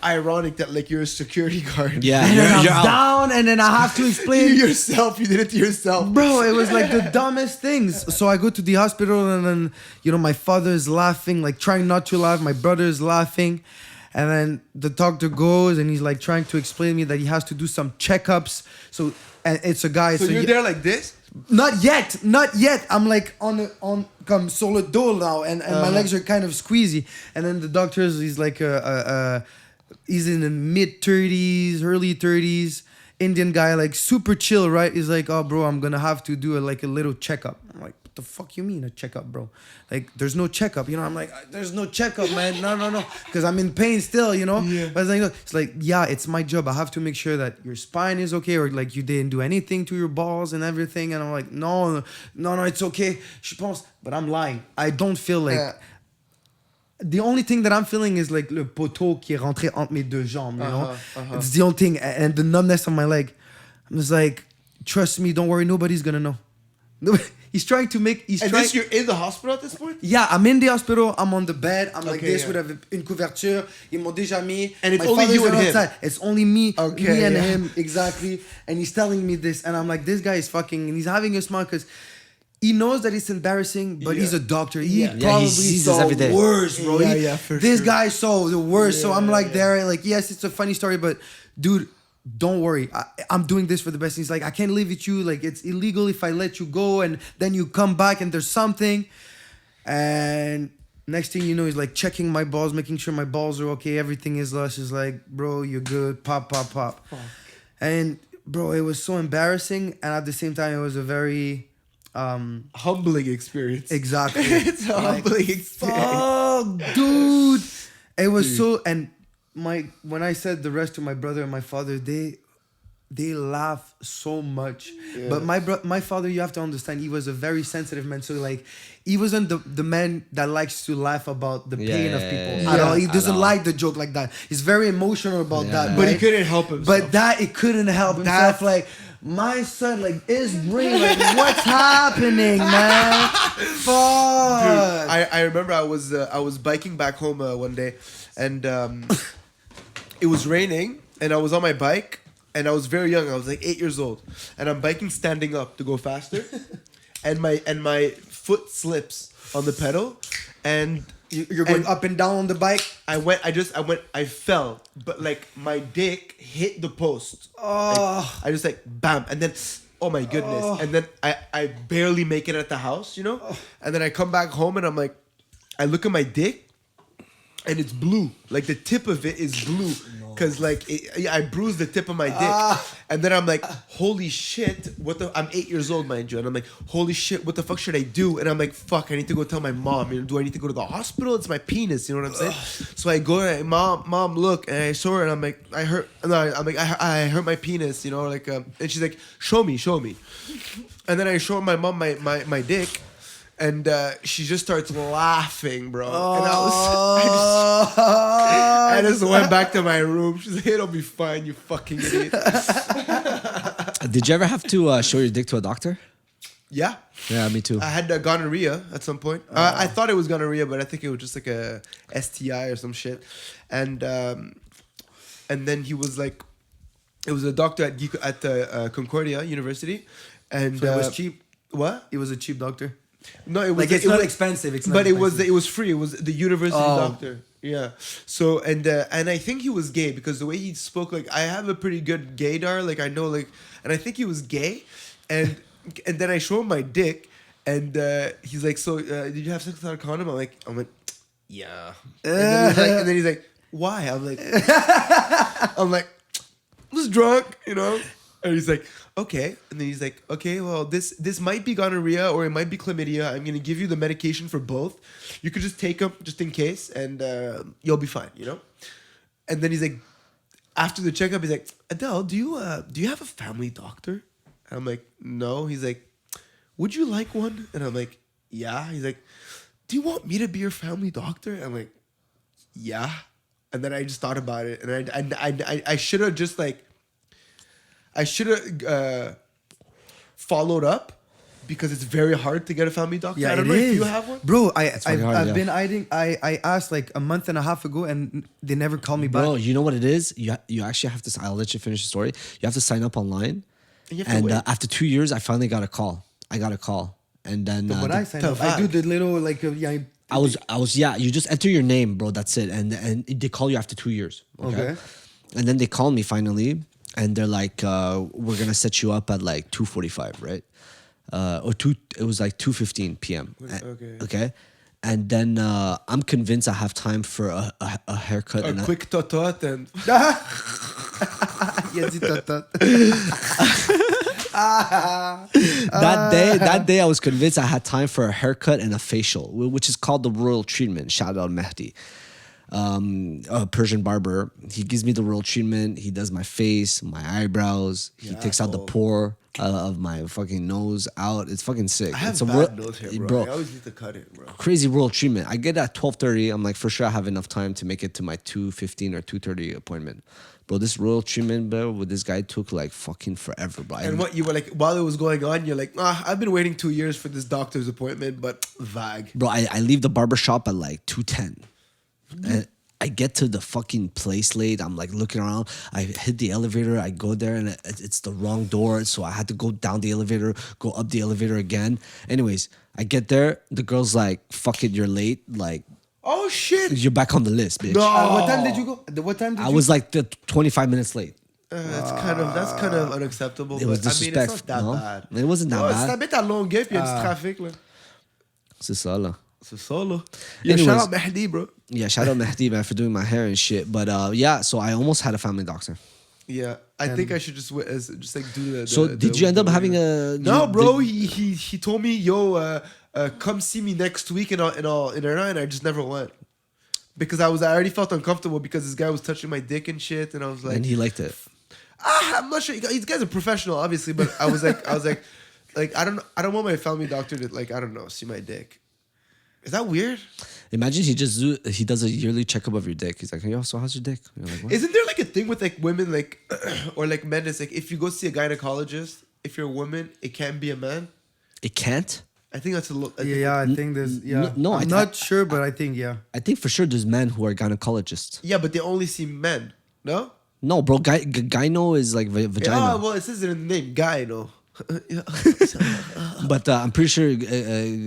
ironic that like you're a security guard. Yeah, And then you're I'm out. down, and then I have to You explain. yourself, you did it to yourself. Bro, it was like the dumbest things. So I go to the hospital, and then, you know, my father is laughing, like trying not to laugh. My brother is laughing. And then the doctor goes and he's like trying to explain to me that he has to do some checkups. So, and it's a guy. So you're there like this? Not yet. I'm like on comme sur le dos now, and my legs are kind of squeezy. And then the doctor he's like he's in the mid-30s, early 30s, Indian guy, like super chill, right? He's like, oh bro, I'm gonna have to do a little checkup. I'm like, what the fuck you mean a checkup, bro? Like there's no checkup, you know? I'm like, there's no checkup, man. No, because I'm in pain still, you know. Yeah. But it's like, yeah, it's my job. I have to make sure that your spine is okay, or like you didn't do anything to your balls and everything. And I'm like, no, it's okay. Je pense, but I'm lying. I don't feel like. The only thing that I'm feeling is like le poteau qui est rentré entre mes deux jambes, you know? It's the only thing, and the numbness on my leg. I'm just like, trust me, don't worry, nobody's gonna know. He's trying to make. You're in the hospital at this point? Yeah, I'm in the hospital. I'm on the bed. I'm like Okay, this yeah. with une couverture. Ils m'ont déjà mis. And it's My only father's you and him. outside. It's only me, Okay, me and yeah. him, exactly. And he's telling me this, and I'm like, this guy is fucking, and he's having a smile because he knows that it's embarrassing, but he's a doctor. He probably he sees saw this every day. worse, bro. Yeah, for this sure. guy saw the worst. So I'm like Yeah. there, like, yes, it's a funny story, but dude, don't worry. I'm doing this for the best. He's like, I can't live with you. Like, it's illegal if I let you go and then you come back and there's something. And next thing you know, he's like checking my balls, making sure my balls are okay. Everything is lush. He's like, bro, you're good. Pop. And bro, it was so embarrassing. And at the same time, it was a very Humbling experience. Exactly. It's a humbling experience. Fuck, dude. It was so, and when I said the rest to my brother and my father, they laugh so much. Yeah. But my father, you have to understand, he was a very sensitive man. So like, he wasn't the man that likes to laugh about the pain of people at all. He doesn't like the joke like that. He's very emotional about that. But right? he couldn't help himself. But that it couldn't help himself. Like, my son, like, his brain, like, what's happening, man? Fuck. Dude, I remember I was biking back home one day, and it was raining, and I was on my bike, and I was very young. I was like 8 years old, and I'm biking standing up to go faster, and my foot slips on the pedal, and You're going up and down on the bike. I fell, but like my dick hit the post. Oh. Like, I just like bam, and then oh my goodness, and then I barely make it at the house, you know, and then I come back home and I'm like, I look at my dick, and it's blue, like the tip of it is blue, cause like I bruised the tip of my dick, and then I'm like, holy shit, I'm 8 years old, mind you, and I'm like, holy shit, what the fuck should I do? And I'm like, fuck, I need to go tell my mom. You know, do I need to go to the hospital? It's my penis, you know what I'm saying? So I go, and mom, look, and I saw her, and I'm like, I hurt my penis, you know, like, and she's like, show me, and then I show my mom my dick. And she just starts laughing, bro. And I just went back to my room. She's like, it'll be fine, you fucking idiot. Did you ever have to show your dick to a doctor? Yeah. Yeah, me too. I had gonorrhea at some point. I thought it was gonorrhea, but I think it was just like a STI or some shit. And then he was like, it was a doctor at Concordia University. And So it was cheap. What? It was a cheap doctor. No, it was Like, it's not expensive. It's not but expensive. it was free. It was the university doctor. Yeah. So and I think he was gay because the way he spoke, like I have a pretty good gaydar. Like I know, like, and I think he was gay, and then I show him my dick, and he's like, so did you have sex without a condom? I'm like, yeah. And then he's like, why? I'm like, I was drunk, you know. And he's like, okay. And then he's like, okay, well, this might be gonorrhea or it might be chlamydia. I'm going to give you the medication for both. You could just take them just in case and you'll be fine, you know? And then he's like, after the checkup, he's like, Adele, do you have a family doctor? And I'm like, no. He's like, would you like one? And I'm like, yeah. He's like, do you want me to be your family doctor? And I'm like, yeah. And then I just thought about it. And I should have just like, I should have followed up because it's very hard to get a family doctor. Yeah, I don't know if you have one. Bro, fucking hard, I've been hiding. I asked like a month and a half ago and they never called me back. Bro, you know what it is? You actually have to. I'll let you finish the story. You have to sign up online, And you have to and wait. after 2 years, I finally got a call. and then But when I sign up, I do the little like I was you just enter your name, bro. That's it, and they call you after 2 years. Okay. And then they call me finally, and they're like, "We're gonna set you up at like 2:45, right? Or two. It was like 2:15 p.m. Okay. Okay. And then I'm convinced I have time for a haircut. A quick tot and That day I was convinced I had time for a haircut and a facial, which is called the royal treatment. Shout out Mehdi, a Persian barber. He gives me the royal treatment. He does my face, my eyebrows. He takes out the pore of my fucking nose out. It's fucking sick. I have It's a bad nose hair, bro. I always need to cut it, bro. Crazy royal treatment. I get at 12:30. I'm like, for sure I have enough time to make it to my 2:15 or 2:30 appointment. Bro, this royal treatment, bro, with this guy took like fucking forever, bro. And what you were like while it was going on, you're like, I've been waiting 2 years for this doctor's appointment, but vague. Bro, I leave the barber shop at like 2:10. And I get to the fucking place late. I'm like looking around. I hit the elevator. I go there and it's the wrong door. So I had to go down the elevator, go up the elevator again. Anyways, I get there. The girl's like, fuck it, you're late. Like, Oh shit! you're back on the list, bitch. No. What time did you go? What time did I you? was like 25 minutes late. That's kind of unacceptable. It was but I mean, it's disrespectful. not No? that bad. It wasn't that Si bad. t'habites à Longueuil, puis il y a du trafic là. C'est ça, là. C'est ça là. Yeah, Anyways. shout out Mehdi, bro. Yeah, shout out Mehdi, man, for doing my hair and shit. But yeah, so I almost had a family doctor. Yeah, I think I should just like do the. So did you end up having a? No, bro. He told me, yo, come see me next week and I just never went because I already felt uncomfortable because this guy was touching my dick and shit, and I was like, And he liked it. I'm not sure. These guys are professional, obviously, but I was like, I don't want my family doctor to like, I don't know, see my dick. Is that weird? Imagine he does a yearly checkup of your dick. He's like, yo, so how's your dick? You're like, what? Isn't there like a thing with like women like or like men? It's like if you go see a gynecologist, if you're a woman, it can't be a man. It can't? I think that's a little. I think there's No, I'm not sure, but I think I think for sure there's men who are gynecologists. Yeah, but they only see men. No. No, bro, gyno is like vagina. Yeah, well, it says it in the name, gyno. But I'm pretty sure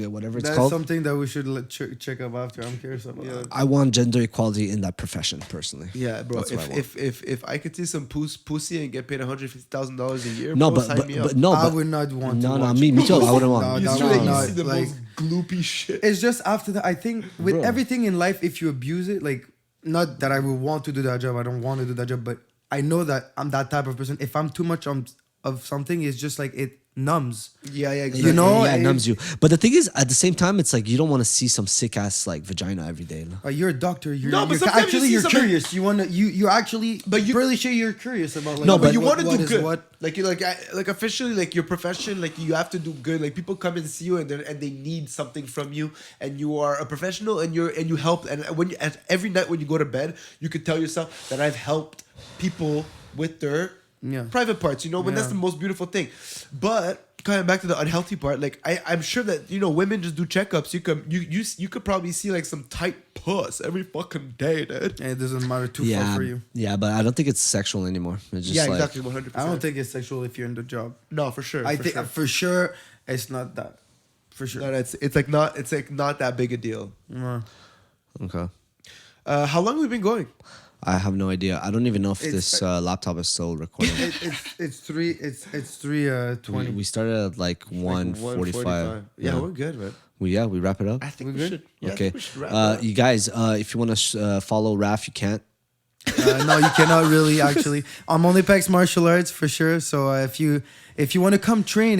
whatever it's that's called. something that we should check up after. I'm curious about. I want gender equality in that profession personally. Yeah, bro. That's what I want. If I could see some pussy and get paid $150,000 a year, No, bro, but sign me up. I would not want to. No, me too. I wouldn't want. You see the like, most gloopy shit. it's just after that. I think with Bro. everything in life, if you abuse it, like not that I would want to do that job. I don't want to do that job, but I know that I'm that type of person. If I'm too much of something, it's just like it numbs. Yeah, exactly. You know, yeah, it numbs you. But the thing is, at the same time, it's like you don't want to see some sick ass like vagina every day. You're a doctor. You're, No, but you're sometimes actually you you're see something- curious. You want to you actually. But you- really sure you're curious about like. No, But you what- want to what do is good. What? Like you like officially like your profession, like you have to do good. Like people come and see you and they need something from you, and you are a professional and you help. And every night when you go to bed, you could tell yourself that I've helped people with their private parts. You know, when that's the most beautiful thing. But coming back to the unhealthy part, like I'm sure that women just do checkups. You could probably see like some tight puss every fucking day, dude. And it doesn't matter too far for you. Yeah, but I don't think it's sexual anymore. It's just like, exactly, 100%. I don't think it's sexual if you're in the job. No, for sure. I for think sure. for sure it's not that. For sure. No, it's like not that big a deal. Okay. How long have we been going? I have no idea. I don't even know if It's- this laptop is still recording. It's 3:20. We started at like 1:45. Yeah, we're good, man. We wrap it up. I think We we good? should. Yeah, I Okay. think we should wrap it up. You guys, if you want to follow Raph, you can't. No, you cannot really actually. I'm only Pex Martial Arts for sure. So if you want to come train,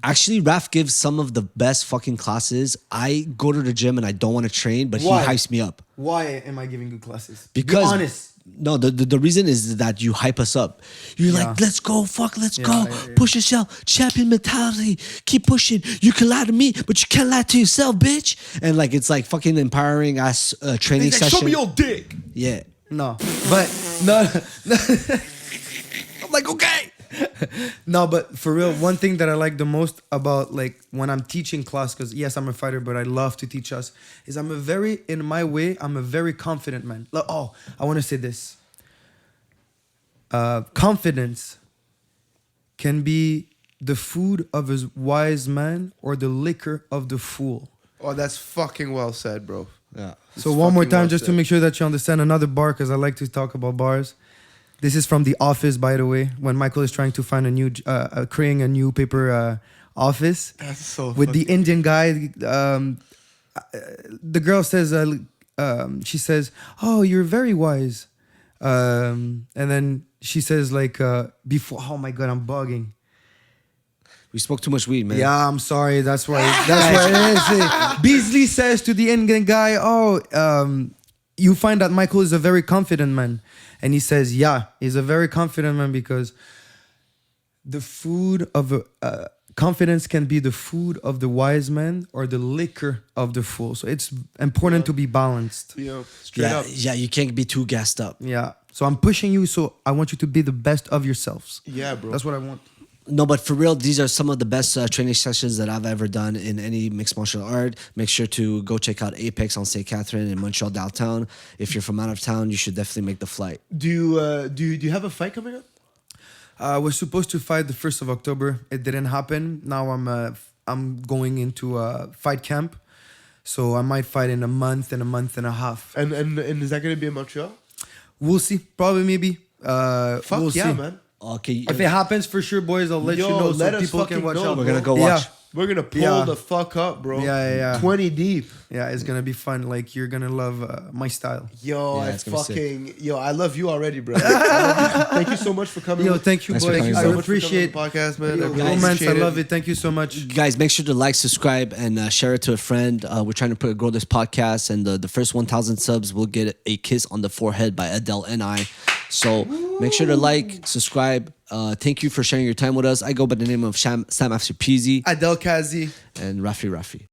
Actually, Raph gives some of the best fucking classes. I go to the gym and I don't want to train, but Why? he hypes me up. why am I giving good classes? Because Be honest. No, the reason is that you hype us up. You're like, let's go, let's go. yeah. Push yourself. Champion mentality. Keep pushing. You can lie to me, but you can't lie to yourself, bitch. And like it's like fucking empowering ass training He's like, session. show me your dick. Yeah. No, but no. I'm like, okay. No, but for real, one thing that I like the most about like when I'm teaching class, because yes, I'm a fighter, but I love to teach us, is I'm a very confident man. Like, I want to say this. Confidence can be the food of a wise man or the liquor of the fool. Oh, that's fucking well said, bro. Yeah. So one more fucking time, well just to said. make sure that you understand another bar, because I like to talk about bars. This is from The Office, by the way, when Michael is trying to find creating a new paper office. That's so with the Indian guy. The girl says, she says, "Oh, you're very wise," and then she says, like, before. Oh my god, I'm bugging. We spoke too much weed, man. Yeah, I'm sorry. That's why. It is. Beasley says to the Indian guy, "Oh, you find that Michael is a very confident man," and he says, "Yeah, he's a very confident man because the food of confidence can be the food of the wise man or the liquor of the fool. So it's important to be balanced." Straight up. Yeah, you can't be too gassed up. Yeah. So I'm pushing you. So I want you to be the best of yourselves. Yeah, bro. That's what I want. No, but for real, these are some of the best training sessions that I've ever done in any mixed martial art. Make sure to go check out Apex on St. Catherine in Montreal downtown. If you're from out of town, you should definitely make the flight. Do you have a fight coming up? I was supposed to fight the 1st of October. It didn't happen. Now I'm going into a fight camp. So I might fight in a month and a half. And is that gonna be in Montreal? We'll see. Probably, maybe. Fuck we'll yeah, see. man. Okay. If it happens, for sure, boys, I'll let you know so let us people can fucking watch know, out. We're gonna go Yeah. watch. We're gonna pull Yeah. the fuck up, bro. Yeah. 20 deep. Yeah, it's gonna be fun. Like you're gonna love my style. Yo, Yeah, it's gonna be I love you already, bro. I love you. Thank you so much for coming. Yo, thank you, Thanks for boys. coming, I bro. appreciate the podcast, man. Yo, I really romance. I appreciate love it. Thank you so much. Guys, make sure to like, subscribe, and share it to a friend. We're trying to grow this podcast, and the first 1,000 subs will get a kiss on the forehead by Adele and I. So make sure to like, subscribe. Thank you for sharing your time with us. I go by the name of Sam After Peasy Adel Kazi. and Rafi.